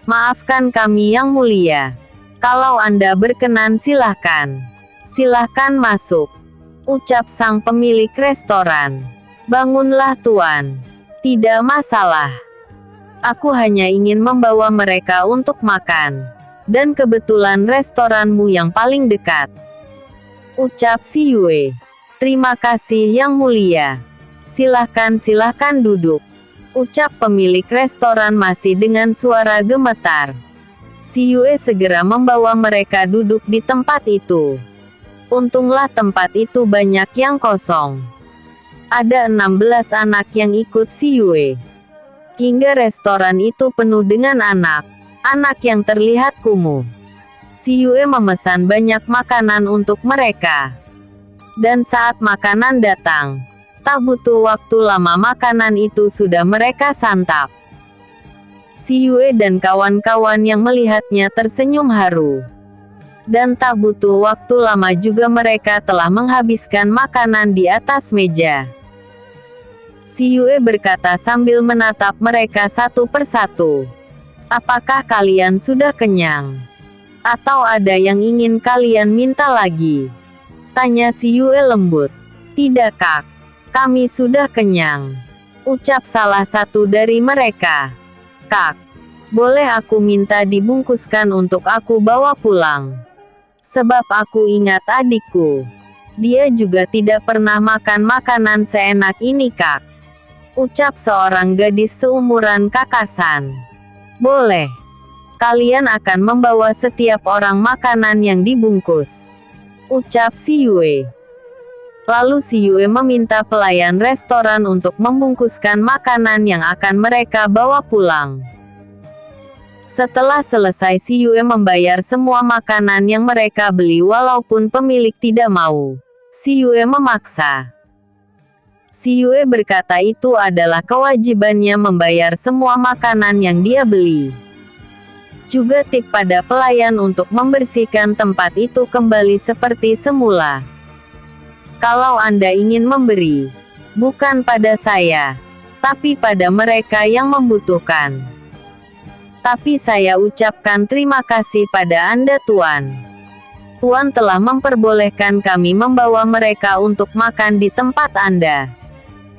Maafkan kami yang mulia. Kalau Anda berkenan silahkan. Silahkan masuk," ucap sang pemilik restoran. "Bangunlah Tuan. Tidak masalah. Aku hanya ingin membawa mereka untuk makan. Dan kebetulan restoranmu yang paling dekat," ucap si Yue. "Terima kasih yang mulia. Silahkan duduk," ucap pemilik restoran masih dengan suara gemetar. Si Yue segera membawa mereka duduk di tempat itu. Untunglah tempat itu banyak yang kosong. Ada 16 anak yang ikut si Yue. Hingga restoran itu penuh dengan anak yang terlihat kumuh. Si Yue memesan banyak makanan untuk mereka. Dan saat makanan datang, tak butuh waktu lama makanan itu sudah mereka santap. Si Yue dan kawan-kawan yang melihatnya tersenyum haru. Dan tak butuh waktu lama juga mereka telah menghabiskan makanan di atas meja. Si Yue berkata sambil menatap mereka satu persatu. "Apakah kalian sudah kenyang? Atau ada yang ingin kalian minta lagi?" tanya si Yue lembut. "Tidak Kak. Kami sudah kenyang," ucap salah satu dari mereka. "Kak, boleh aku minta dibungkuskan untuk aku bawa pulang? Sebab aku ingat adikku. Dia juga tidak pernah makan makanan seenak ini Kak," ucap seorang gadis seumuran Kakasan. "Boleh. Kalian akan membawa setiap orang makanan yang dibungkus," ucap si Yue. Lalu si Yue meminta pelayan restoran untuk membungkuskan makanan yang akan mereka bawa pulang. Setelah selesai si Yue membayar semua makanan yang mereka beli walaupun pemilik tidak mau. Si Yue memaksa. Si Yue berkata itu adalah kewajibannya membayar semua makanan yang dia beli. Juga tip pada pelayan untuk membersihkan tempat itu kembali seperti semula. "Kalau Anda ingin memberi, bukan pada saya, tapi pada mereka yang membutuhkan. Tapi saya ucapkan terima kasih pada Anda Tuan. Tuan telah memperbolehkan kami membawa mereka untuk makan di tempat Anda.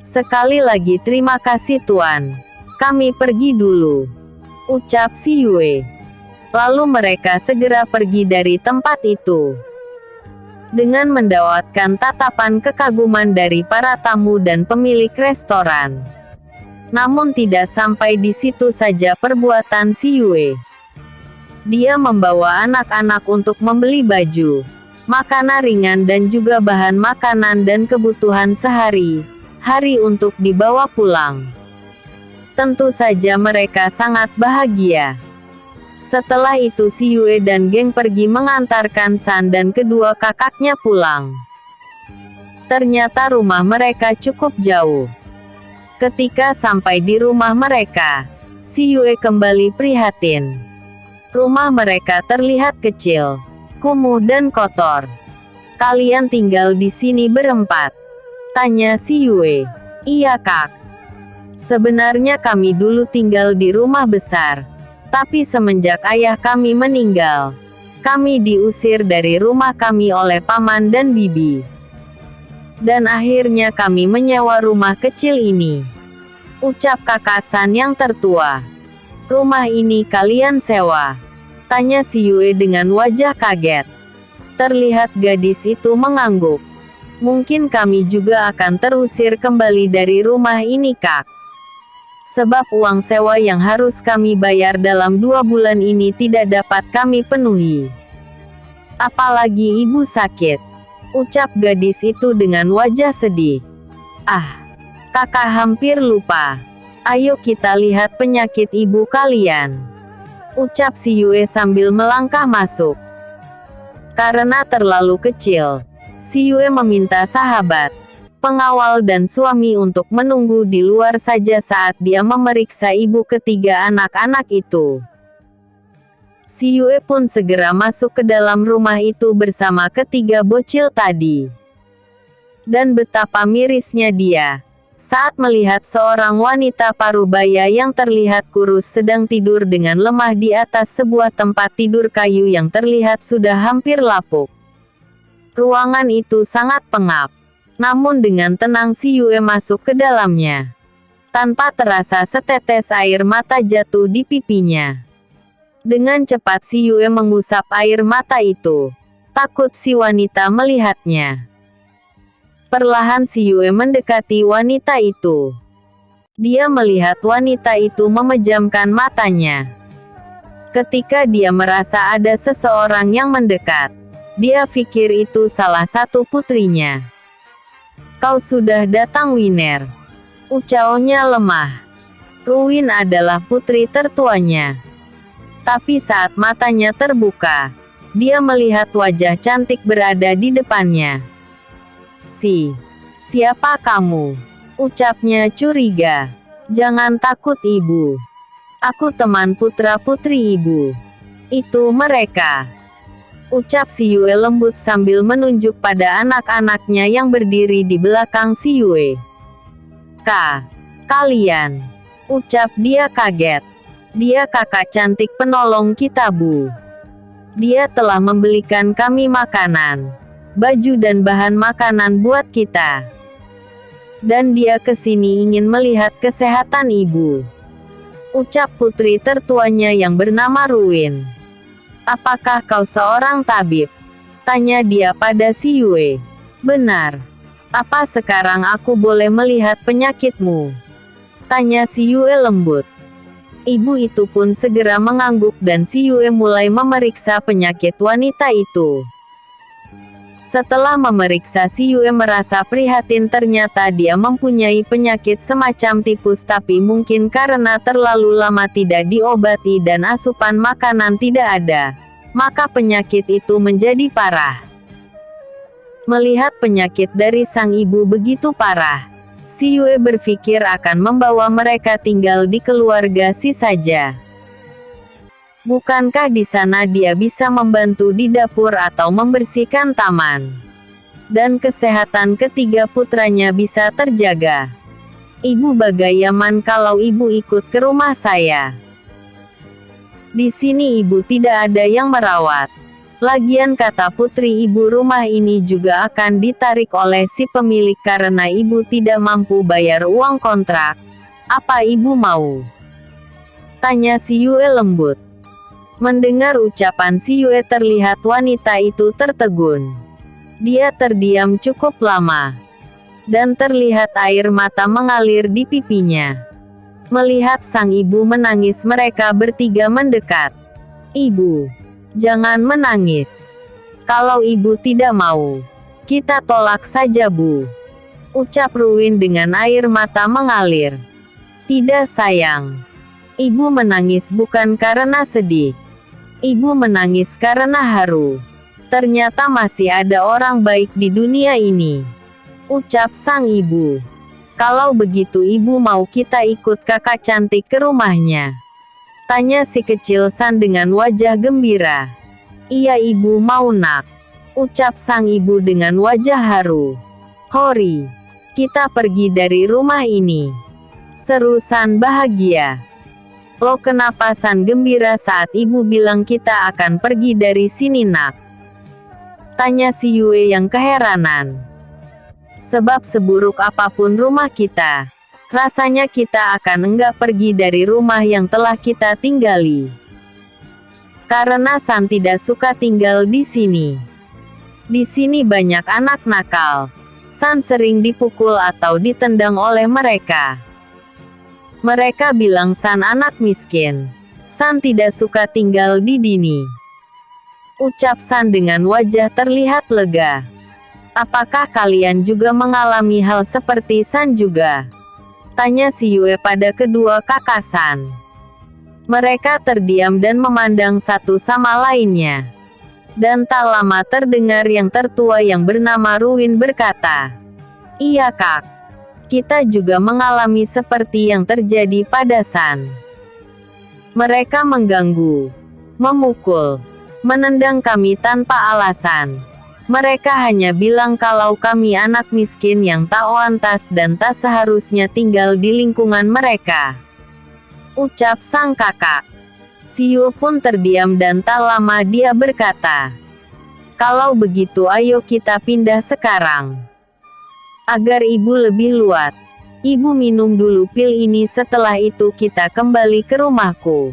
Sekali lagi terima kasih Tuan. Kami pergi dulu," ucap si Yue. Lalu mereka segera pergi dari tempat itu. Dengan mendapatkan tatapan kekaguman dari para tamu dan pemilik restoran. Namun tidak sampai di situ saja perbuatan si Yue. Dia membawa anak-anak untuk membeli baju, makanan ringan dan juga bahan makanan dan kebutuhan sehari-hari untuk dibawa pulang. Tentu saja mereka sangat bahagia. Setelah itu si Yue dan geng pergi mengantarkan San dan kedua kakaknya pulang. Ternyata rumah mereka cukup jauh. Ketika sampai di rumah mereka, si Yue kembali prihatin. Rumah mereka terlihat kecil, kumuh dan kotor. "Kalian tinggal di sini berempat?" tanya si Yue. "Iya Kak. Sebenarnya kami dulu tinggal di rumah besar. Tapi semenjak ayah kami meninggal, kami diusir dari rumah kami oleh paman dan bibi. Dan akhirnya kami menyewa rumah kecil ini," ucap Kakasan yang tertua. "Rumah ini kalian sewa?" tanya si Yue dengan wajah kaget. Terlihat gadis itu mengangguk. "Mungkin kami juga akan terusir kembali dari rumah ini Kak. Sebab uang sewa yang harus kami bayar dalam 2 bulan ini tidak dapat kami penuhi. Apalagi ibu sakit," ucap gadis itu dengan wajah sedih. "Ah, kakak hampir lupa. Ayo kita lihat penyakit ibu kalian," ucap si Yue sambil melangkah masuk. Karena terlalu kecil, si Yue meminta sahabat pengawal dan suami untuk menunggu di luar saja saat dia memeriksa ibu ketiga anak-anak itu. Si Yue pun segera masuk ke dalam rumah itu bersama ketiga bocil tadi. Dan betapa mirisnya dia saat melihat seorang wanita parubaya yang terlihat kurus sedang tidur dengan lemah di atas sebuah tempat tidur kayu yang terlihat sudah hampir lapuk. Ruangan itu sangat pengap. Namun dengan tenang si Yue masuk ke dalamnya. Tanpa terasa setetes air mata jatuh di pipinya. Dengan cepat si Yue mengusap air mata itu. Takut si wanita melihatnya. Perlahan si Yue mendekati wanita itu. Dia melihat wanita itu memejamkan matanya. Ketika dia merasa ada seseorang yang mendekat, dia pikir itu salah satu putrinya. "Kau sudah datang, Winer," ucapnya lemah. Ruin adalah putri tertuanya. Tapi saat matanya terbuka, dia melihat wajah cantik berada di depannya. Siapa kamu?" ucapnya curiga. "Jangan takut ibu. Aku teman putra-putri ibu. Itu mereka," ucap si Yue lembut sambil menunjuk pada anak-anaknya yang berdiri di belakang si Yue. Kalian," ucap dia kaget. "Dia kakak cantik penolong kita, Bu. Dia telah membelikan kami makanan, baju dan bahan makanan buat kita. Dan dia kesini ingin melihat kesehatan ibu," ucap putri tertuanya yang bernama Ruin. "Apakah kau seorang tabib?" tanya dia pada si Yue. "Benar. Apa sekarang aku boleh melihat penyakitmu?" tanya si Yue lembut. Ibu itu pun segera mengangguk dan si Yue mulai memeriksa penyakit wanita itu. Setelah memeriksa si Yue merasa prihatin, ternyata dia mempunyai penyakit semacam tipus tapi mungkin karena terlalu lama tidak diobati dan asupan makanan tidak ada, maka penyakit itu menjadi parah. Melihat penyakit dari sang ibu begitu parah, si Yue berpikir akan membawa mereka tinggal di keluarga Si saja. Bukankah di sana dia bisa membantu di dapur atau membersihkan taman? Dan kesehatan ketiga putranya bisa terjaga. "Ibu bagaimana kalau ibu ikut ke rumah saya? Di sini ibu tidak ada yang merawat. Lagian kata putri ibu rumah ini juga akan ditarik oleh si pemilik karena ibu tidak mampu bayar uang kontrak. Apa ibu mau?" tanya si Yue lembut. Mendengar ucapan si Yue terlihat wanita itu tertegun. Dia terdiam cukup lama. Dan terlihat air mata mengalir di pipinya. Melihat sang ibu menangis mereka bertiga mendekat. "Ibu, jangan menangis. Kalau ibu tidak mau, kita tolak saja, Bu," ucap Ruin dengan air mata mengalir. "Tidak sayang. Ibu menangis bukan karena sedih. Ibu menangis karena haru. Ternyata masih ada orang baik di dunia ini," ucap sang ibu. "Kalau begitu ibu mau kita ikut kakak cantik ke rumahnya?" tanya si kecil San dengan wajah gembira. "Iya ibu mau nak," ucap sang ibu dengan wajah haru. "Hori, kita pergi dari rumah ini," seru San bahagia. "Lo kenapa San gembira saat ibu bilang kita akan pergi dari sini nak?" tanya si Yue yang keheranan. "Sebab seburuk apapun rumah kita, rasanya kita akan enggak pergi dari rumah yang telah kita tinggali. Karena San tidak suka tinggal di sini. Di sini banyak anak nakal. San sering dipukul atau ditendang oleh mereka. Mereka bilang San anak miskin. San tidak suka tinggal di sini," ucap San dengan wajah terlihat lega. "Apakah kalian juga mengalami hal seperti San juga?" tanya si Yue pada kedua kakak San. Mereka terdiam dan memandang satu sama lainnya. Dan tak lama terdengar yang tertua yang bernama Ruin berkata, Iya Kak. Kita juga mengalami seperti yang terjadi pada San. Mereka mengganggu, memukul, menendang kami tanpa alasan. Mereka hanya bilang kalau kami anak miskin yang tak pantas dan tak seharusnya tinggal di lingkungan mereka. Ucap sang kakak. Siyu pun terdiam dan tak lama dia berkata, "Kalau begitu ayo kita pindah sekarang. Agar ibu lebih luat. Ibu minum dulu pil ini, setelah itu kita kembali ke rumahku.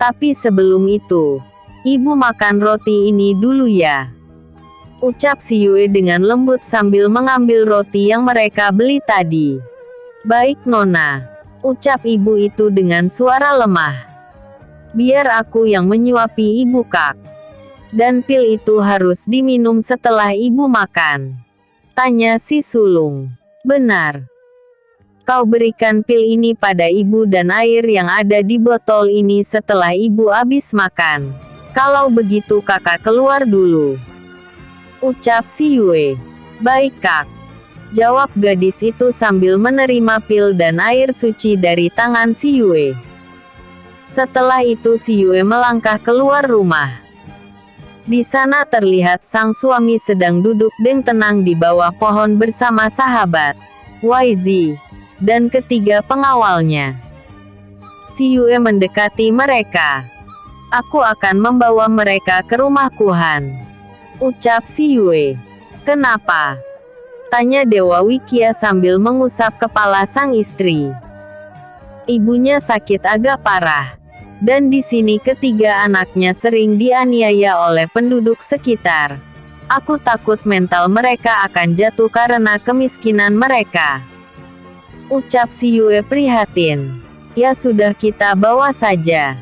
Tapi sebelum itu, ibu makan roti ini dulu ya." Ucap Siyue dengan lembut sambil mengambil roti yang mereka beli tadi. "Baik Nona," ucap ibu itu dengan suara lemah. "Biar aku yang menyuapi ibu Kak. Dan pil itu harus diminum setelah ibu makan?" tanya si sulung. "Benar. Kau berikan pil ini pada ibu dan air yang ada di botol ini setelah ibu habis makan. Kalau begitu kakak keluar dulu," ucap Siyue. "Baik Kak," jawab gadis itu sambil menerima pil dan air suci dari tangan Siyue. Setelah itu Siyue melangkah keluar rumah. Di sana terlihat sang suami sedang duduk dengan tenang di bawah pohon bersama sahabat YZ dan ketiga pengawalnya. Siyue mendekati mereka. "Aku akan membawa mereka ke rumah Kuhan," ucap Siyue. "Kenapa?" tanya Dewa Wikia sambil mengusap kepala sang istri. "Ibunya sakit agak parah. Dan di sini ketiga anaknya sering dianiaya oleh penduduk sekitar. Aku takut mental mereka akan jatuh karena kemiskinan mereka," ucap Siyue prihatin. "Ya sudah, kita bawa saja,"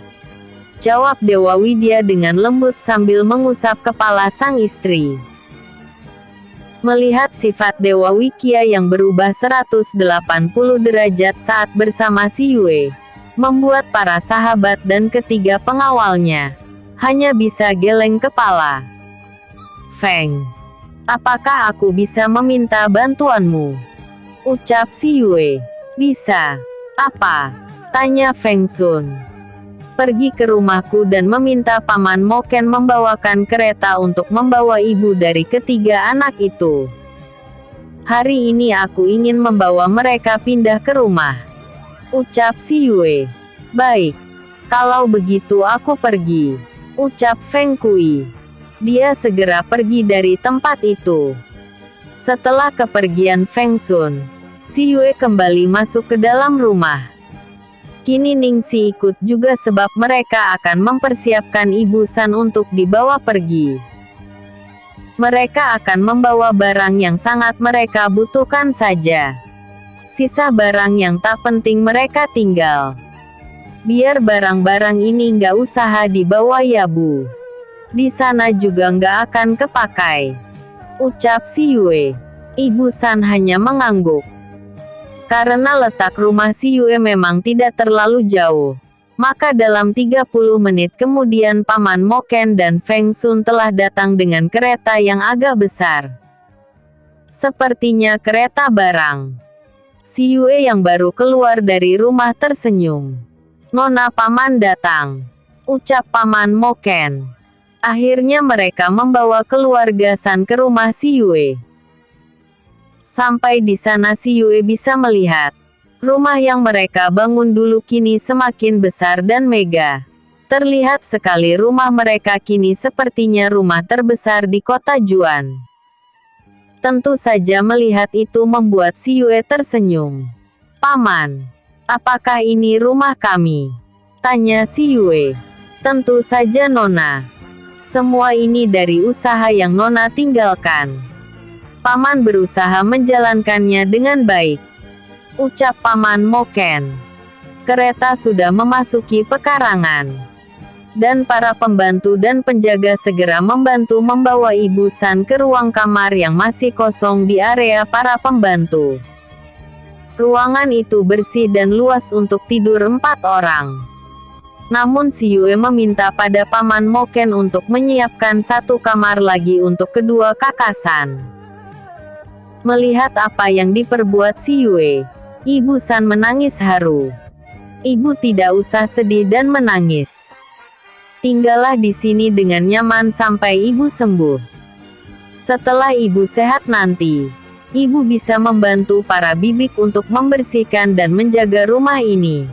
jawab Dewa Widya dengan lembut sambil mengusap kepala sang istri. Melihat sifat Dewa Wikia yang berubah 180 derajat saat bersama Siyue, membuat para sahabat dan ketiga pengawalnya hanya bisa geleng kepala. "Feng, apakah aku bisa meminta bantuanmu?" ucap Siyue. "Bisa. Apa?" tanya Feng Sun. "Pergi ke rumahku dan meminta Paman Moken membawakan kereta untuk membawa ibu dari ketiga anak itu. Hari ini aku ingin membawa mereka pindah ke rumah," ucap Siyue. "Baik. Kalau begitu aku pergi," ucap Feng Kui. Dia segera pergi dari tempat itu. Setelah kepergian Feng Sun, Siyue kembali masuk ke dalam rumah. Kini Ningsi ikut juga sebab mereka akan mempersiapkan Ibu San untuk dibawa pergi. Mereka akan membawa barang yang sangat mereka butuhkan saja. Sisa barang yang tak penting mereka tinggal. "Biar barang-barang ini nggak usah dibawa ya Bu. Di sana juga nggak akan kepakai," ucap Siyue. Ibu San hanya mengangguk. Karena letak rumah Siyue memang tidak terlalu jauh, maka dalam 30 menit kemudian Paman Moken dan Feng Sun telah datang dengan kereta yang agak besar. Sepertinya kereta barang. Siyue yang baru keluar dari rumah tersenyum. "Nona Paman datang," ucap Paman Moken. Akhirnya mereka membawa keluarga San ke rumah Siyue. Sampai di sana Siyue bisa melihat rumah yang mereka bangun dulu kini semakin besar dan megah. Terlihat sekali rumah mereka kini sepertinya rumah terbesar di kota Juan. Tentu saja melihat itu membuat Siyue tersenyum. "Paman, apakah ini rumah kami?" tanya Siyue. "Tentu saja Nona. Semua ini dari usaha yang Nona tinggalkan. Paman berusaha menjalankannya dengan baik," ucap Paman Moken. Kereta sudah memasuki pekarangan. Dan para pembantu dan penjaga segera membantu membawa Ibu San ke ruang kamar yang masih kosong di area para pembantu. Ruangan itu bersih dan luas untuk tidur 4 orang. Namun Siyue meminta pada Paman Moken untuk menyiapkan 1 kamar lagi untuk kedua kakak San. Melihat apa yang diperbuat si Yue, Ibu San menangis haru. Ibu tidak usah sedih dan menangis. Tinggallah di sini dengan nyaman sampai ibu sembuh. Setelah ibu sehat nanti, ibu bisa membantu para bibik untuk membersihkan dan menjaga rumah ini.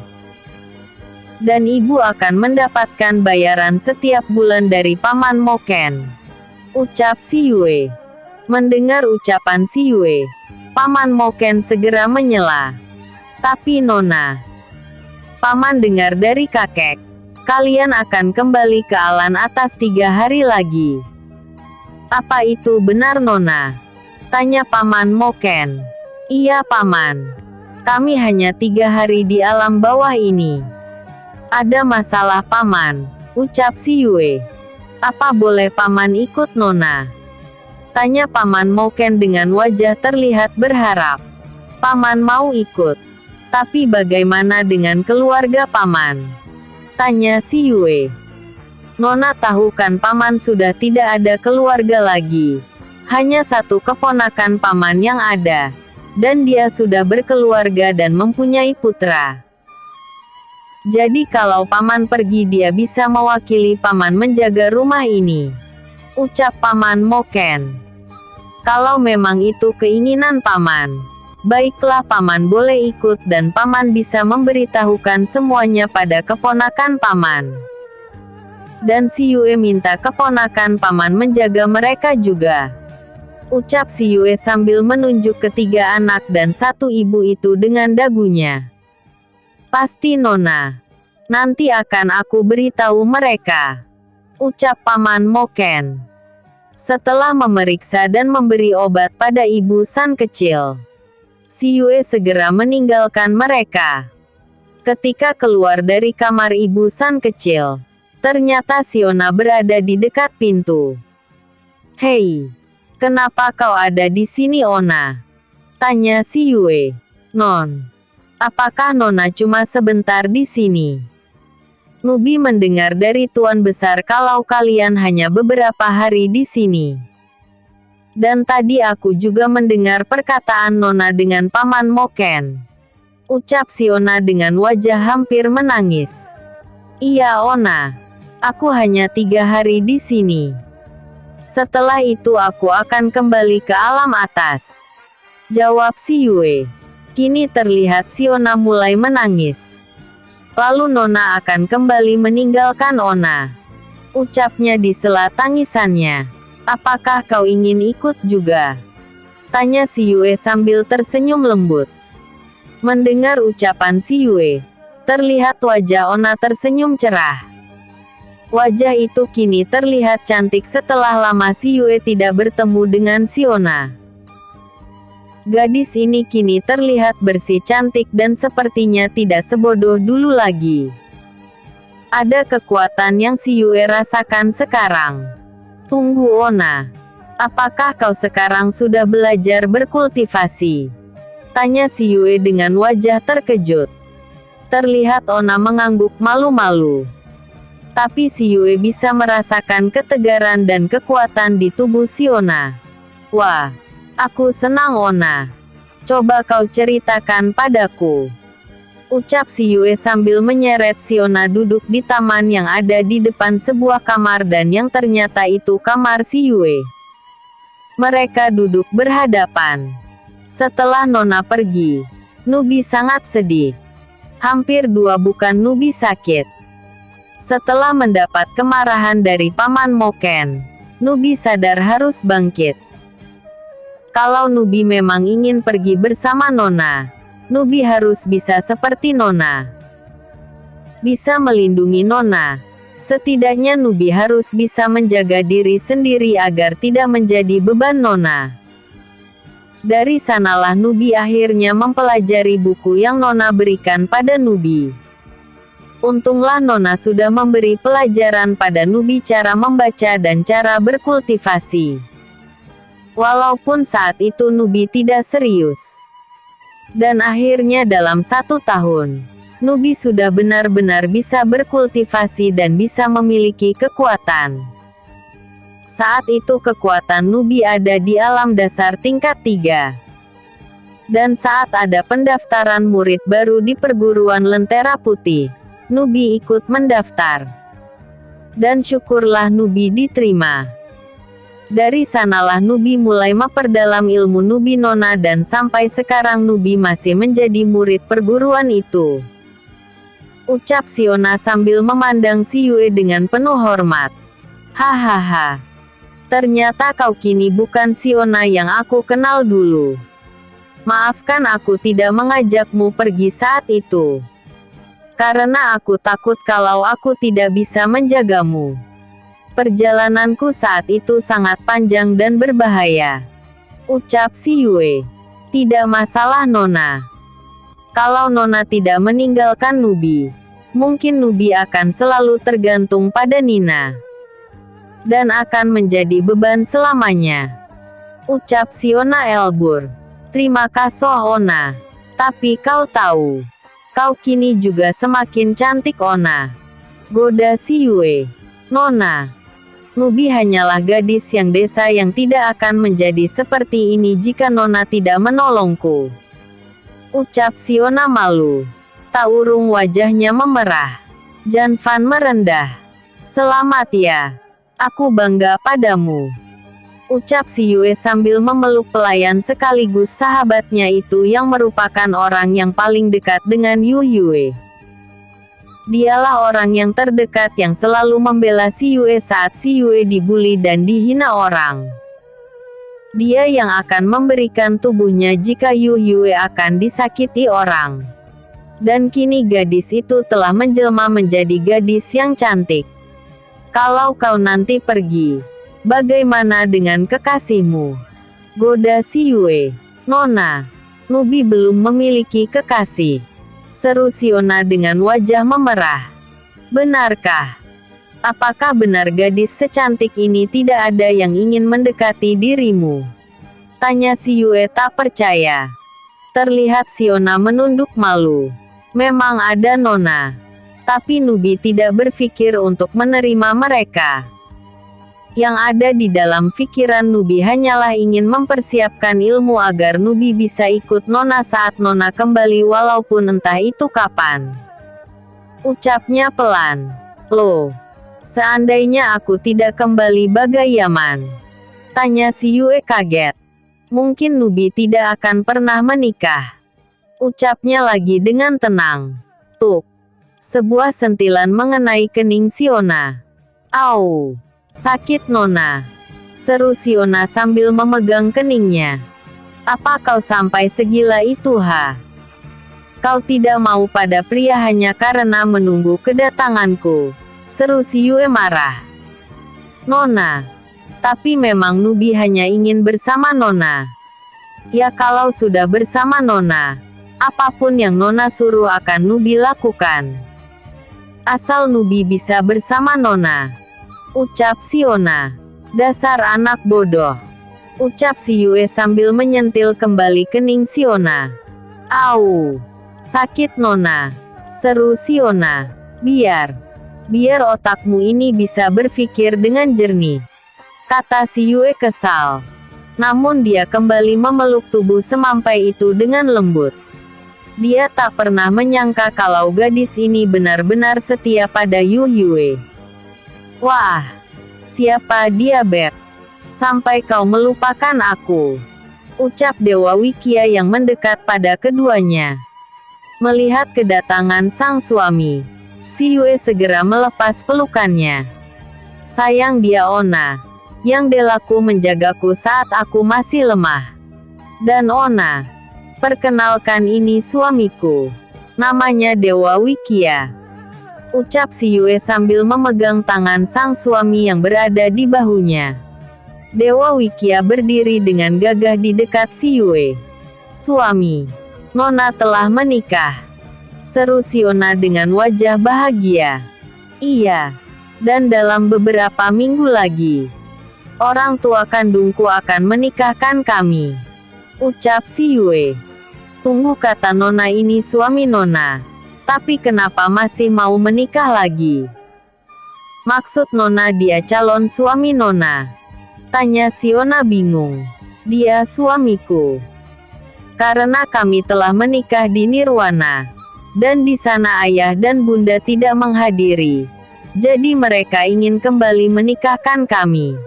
Dan ibu akan mendapatkan bayaran setiap bulan dari Paman Moken, ucap si Yue. Mendengar ucapan si Yue, Paman Moken segera menyela. Tapi Nona, Paman dengar dari kakek, kalian akan kembali ke alan atas 3 hari lagi. Apa itu benar Nona? Tanya Paman Moken. Iya Paman. Kami hanya 3 hari di alam bawah ini. Ada masalah Paman, ucap si Yue. Apa boleh Paman ikut Nona? Tanya Paman Moken dengan wajah terlihat berharap. Paman mau ikut. Tapi bagaimana dengan keluarga Paman? Tanya si Yue. Nona tahu kan Paman sudah tidak ada keluarga lagi. Hanya satu keponakan Paman yang ada. Dan dia sudah berkeluarga dan mempunyai putra. Jadi kalau Paman pergi dia bisa mewakili Paman menjaga rumah ini, ucap Paman Moken. Kalau memang itu keinginan Paman, baiklah Paman boleh ikut dan Paman bisa memberitahukan semuanya pada keponakan Paman. Dan si Yue minta keponakan Paman menjaga mereka juga, ucap si Yue sambil menunjuk ketiga anak dan 1 ibu itu dengan dagunya. Pasti Nona. Nanti akan aku beritahu mereka, ucap Paman Moken. Setelah memeriksa dan memberi obat pada Ibu San kecil, si Yue segera meninggalkan mereka. Ketika keluar dari kamar Ibu San kecil, ternyata Siona berada di dekat pintu. Hei, kenapa kau ada di sini Ona? Tanya si Yue. Non, apakah Nona cuma sebentar di sini? Nubi mendengar dari Tuan Besar kalau kalian hanya beberapa hari di sini. Dan tadi aku juga mendengar perkataan Nona dengan Paman Moken, ucap Siona dengan wajah hampir menangis. Iya Ona, aku hanya 3 hari di sini. Setelah itu aku akan kembali ke alam atas, jawab si Yue. Kini terlihat Siona mulai menangis. Lalu Nona akan kembali meninggalkan Ona, ucapnya di sela tangisannya. Apakah kau ingin ikut juga? Tanya si Yue sambil tersenyum lembut. Mendengar ucapan si Yue, terlihat wajah Ona tersenyum cerah. Wajah itu kini terlihat cantik setelah lama si Yue tidak bertemu dengan si Ona. Gadis ini kini terlihat bersih cantik dan sepertinya tidak sebodoh dulu lagi. Ada kekuatan yang si Yue rasakan sekarang. Tunggu Ona. Apakah kau sekarang sudah belajar berkultivasi? Tanya si Yue dengan wajah terkejut. Terlihat Ona mengangguk malu-malu. Tapi si Yue bisa merasakan ketegaran dan kekuatan di tubuh si Ona. Wah. Aku senang Ona. Coba kau ceritakan padaku, ucap si Yue sambil menyeret si Ona duduk di taman yang ada di depan sebuah kamar dan yang ternyata itu kamar si Yue. Mereka duduk berhadapan. Setelah Nona pergi, Nubi sangat sedih. Hampir 2 bukan Nubi sakit. Setelah mendapat kemarahan dari Paman Moken, Nubi sadar harus bangkit. Kalau Nubi memang ingin pergi bersama Nona, Nubi harus bisa seperti Nona. Bisa melindungi Nona. Setidaknya Nubi harus bisa menjaga diri sendiri agar tidak menjadi beban Nona. Dari sanalah Nubi akhirnya mempelajari buku yang Nona berikan pada Nubi. Untunglah Nona sudah memberi pelajaran pada Nubi cara membaca dan cara berkultivasi. Walaupun saat itu Nubi tidak serius. Dan akhirnya dalam 1 tahun, Nubi sudah benar-benar bisa berkultivasi dan bisa memiliki kekuatan. Saat itu kekuatan Nubi ada di alam dasar tingkat 3. Dan saat ada pendaftaran murid baru di perguruan Lentera Putih, Nubi ikut mendaftar. Dan syukurlah Nubi diterima. Dari sanalah Nubi mulai memperdalam ilmu Nubi Nona dan sampai sekarang Nubi masih menjadi murid perguruan itu. Ucap Siona sambil memandang si Yue dengan penuh hormat. Hahaha. Ternyata kau kini bukan Siona yang aku kenal dulu. Maafkan aku tidak mengajakmu pergi saat itu. Karena aku takut kalau aku tidak bisa menjagamu. Perjalananku saat itu sangat panjang dan berbahaya. Ucap si Yue. Tidak masalah Nona. Kalau Nona tidak meninggalkan Nubi, mungkin Nubi akan selalu tergantung pada Nina. Dan akan menjadi beban selamanya. Ucap Siona Elbur. Terima kasih Ona. Tapi kau tahu, kau kini juga semakin cantik Ona. Goda si Yue. Nona. Nubi hanyalah gadis yang desa yang tidak akan menjadi seperti ini jika Nona tidak menolongku. Ucap Siona malu. Taurung wajahnya memerah. Janvan merendah. Selamat ya. Aku bangga padamu. Ucap si Yue sambil memeluk pelayan sekaligus sahabatnya itu yang merupakan orang yang paling dekat dengan Yu Yue. Dialah orang yang terdekat yang selalu membela si Yue saat si Yue dibuli dan dihina orang. Dia yang akan memberikan tubuhnya jika Yu Yue akan disakiti orang. Dan kini gadis itu telah menjelma menjadi gadis yang cantik. Kalau kau nanti pergi, bagaimana dengan kekasihmu? Goda si Yue. Nona. Nubi belum memiliki kekasih. Seru Siona dengan wajah memerah. Benarkah? Apakah benar gadis secantik ini tidak ada yang ingin mendekati dirimu? Tanya si Yue tak percaya. Terlihat Siona menunduk malu. Memang ada Nona. Tapi Nubi tidak berpikir untuk menerima mereka. Yang ada di dalam pikiran Nubi hanyalah ingin mempersiapkan ilmu agar Nubi bisa ikut Nona saat Nona kembali walaupun entah itu kapan. Ucapnya pelan. Loh, seandainya aku tidak kembali bagaimana? Tanya si Yue kaget. Mungkin Nubi tidak akan pernah menikah. Ucapnya lagi dengan tenang. Tuk. Sebuah sentilan mengenai kening Siona. Au. Sakit Nona. Seru Siona sambil memegang keningnya. Apa kau sampai segila itu ha? Kau tidak mau pada pria hanya karena menunggu kedatanganku. Seru si Yue marah. Nona. Tapi memang Nubi hanya ingin bersama Nona. Ya kalau sudah bersama Nona, apapun yang Nona suruh akan Nubi lakukan. Asal Nubi bisa bersama Nona. Ucap Siona. Dasar anak bodoh. Ucap si Yue sambil menyentil kembali kening Siona. Au. Sakit Nona. Seru Siona. Biar otakmu ini bisa berpikir dengan jernih. Kata si Yue kesal. Namun dia kembali memeluk tubuh semampai itu dengan lembut. Dia tak pernah menyangka kalau gadis ini benar-benar setia pada Yu Yue. Wah, siapa dia Beb? Sampai kau melupakan aku. Ucap Dewa Wikia yang mendekat pada keduanya. Melihat kedatangan sang suami, si Yue segera melepas pelukannya. Sayang dia Ona, yang delaku menjagaku saat aku masih lemah. Dan Ona, perkenalkan ini suamiku. Namanya Dewa Wikia. Ucap si Yue sambil memegang tangan sang suami yang berada di bahunya. Dewa Wikia berdiri dengan gagah di dekat si Yue. Suami. Nona telah menikah. Seru Siona dengan wajah bahagia. Iya. Dan dalam beberapa minggu lagi, orang tua kandungku akan menikahkan kami. Ucap si Yue. Tunggu, kata Nona, ini suami Nona. Tapi kenapa masih mau menikah lagi? Maksud Nona dia calon suami Nona. Tanya Siona bingung. Dia suamiku. Karena kami telah menikah di Nirwana. Dan di sana ayah dan bunda tidak menghadiri. Jadi mereka ingin kembali menikahkan kami.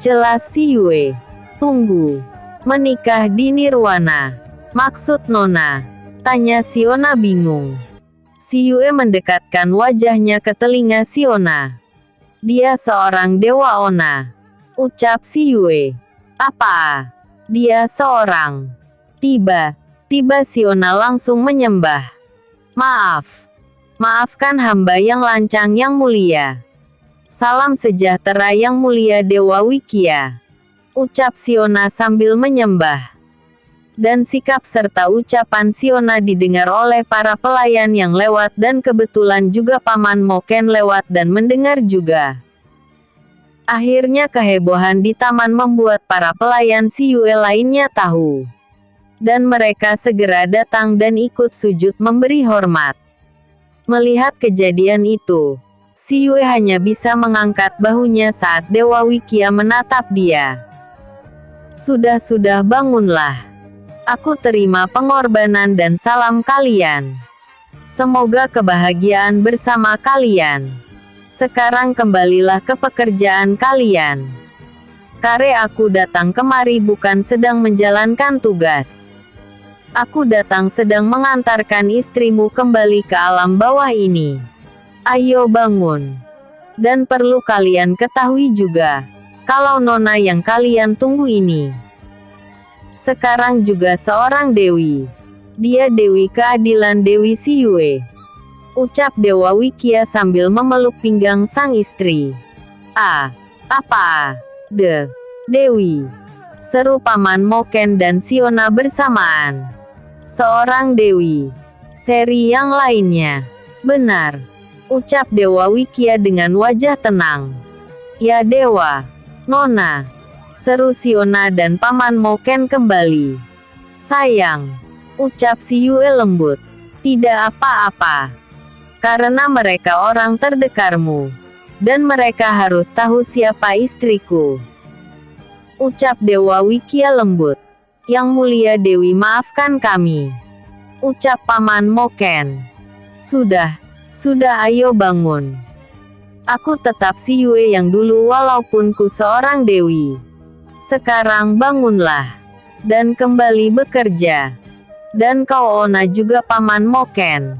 Jelas si Yue. Tunggu. Menikah di Nirwana. Maksud Nona? Tanya Siona bingung. Si Yue mendekatkan wajahnya ke telinga Siona. Dia seorang dewa Ona. Ucap si Yue. Apa? Dia seorang. Tiba Siona langsung menyembah. Maaf. Maafkan hamba yang lancang yang mulia. Salam sejahtera yang mulia Dewa Wikia. Ucap Siona sambil menyembah. Dan sikap serta ucapan Siona didengar oleh para pelayan yang lewat dan kebetulan juga Paman Moken lewat dan mendengar juga. Akhirnya kehebohan di taman membuat para pelayan si Yue lainnya tahu. Dan mereka segera datang dan ikut sujud memberi hormat. Melihat kejadian itu, si Yue hanya bisa mengangkat bahunya saat Dewa Wikia menatap dia. Sudah bangunlah. Aku terima pengorbanan dan salam kalian. Semoga kebahagiaan bersama kalian. Sekarang kembalilah ke pekerjaan kalian. Kare aku datang kemari bukan sedang menjalankan tugas. Aku datang sedang mengantarkan istrimu kembali ke alam bawah ini. Ayo bangun. Dan perlu kalian ketahui juga, kalau Nona yang kalian tunggu ini sekarang juga seorang dewi. Dia Dewi Keadilan Dewi si Yue. Ucap Dewa Wikia sambil memeluk pinggang sang istri. Apa? Dewi. Seru Paman Moken dan Siona bersamaan. Seorang dewi. Seri yang lainnya. Benar. Ucap Dewa Wikia dengan wajah tenang. Ya Dewa. Nona. Seru Siona dan Paman Moken kembali. Sayang. Ucap si Yue lembut. Tidak apa-apa. Karena mereka orang terdekarmu. Dan mereka harus tahu siapa istriku. Ucap Dewa Wikia lembut. Yang mulia Dewi maafkan kami. Ucap Paman Moken. Sudah ayo bangun. Aku tetap si Yue yang dulu walaupun ku seorang dewi. Sekarang bangunlah. Dan kembali bekerja. Dan kau Ona juga Paman Moken.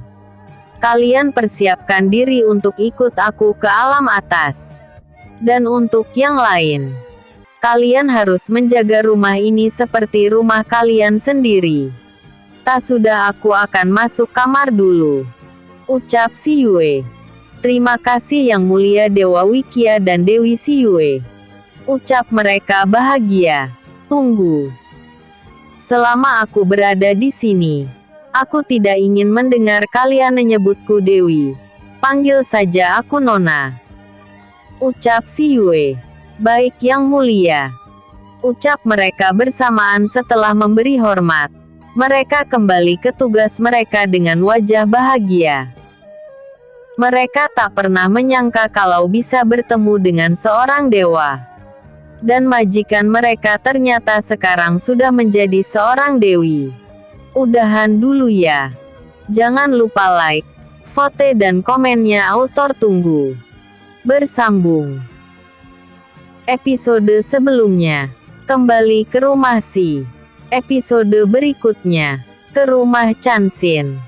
Kalian persiapkan diri untuk ikut aku ke alam atas. Dan untuk yang lain, kalian harus menjaga rumah ini seperti rumah kalian sendiri. Tak sudah aku akan masuk kamar dulu. Ucap si Yue. Terima kasih yang mulia Dewa Wikia dan Dewi si Yue. Ucap mereka bahagia. Tunggu. Selama aku berada di sini, aku tidak ingin mendengar kalian menyebutku Dewi. Panggil saja aku Nona. Ucap si Yue. Baik yang mulia. Ucap mereka bersamaan setelah memberi hormat. Mereka kembali ke tugas mereka dengan wajah bahagia. Mereka tak pernah menyangka kalau bisa bertemu dengan seorang dewa. Dan majikan mereka ternyata sekarang sudah menjadi seorang dewi. Udahan dulu ya. Jangan lupa like, vote dan komennya autor tunggu. Bersambung. Episode sebelumnya. Kembali ke rumah Si. Episode berikutnya. Ke rumah Chansin.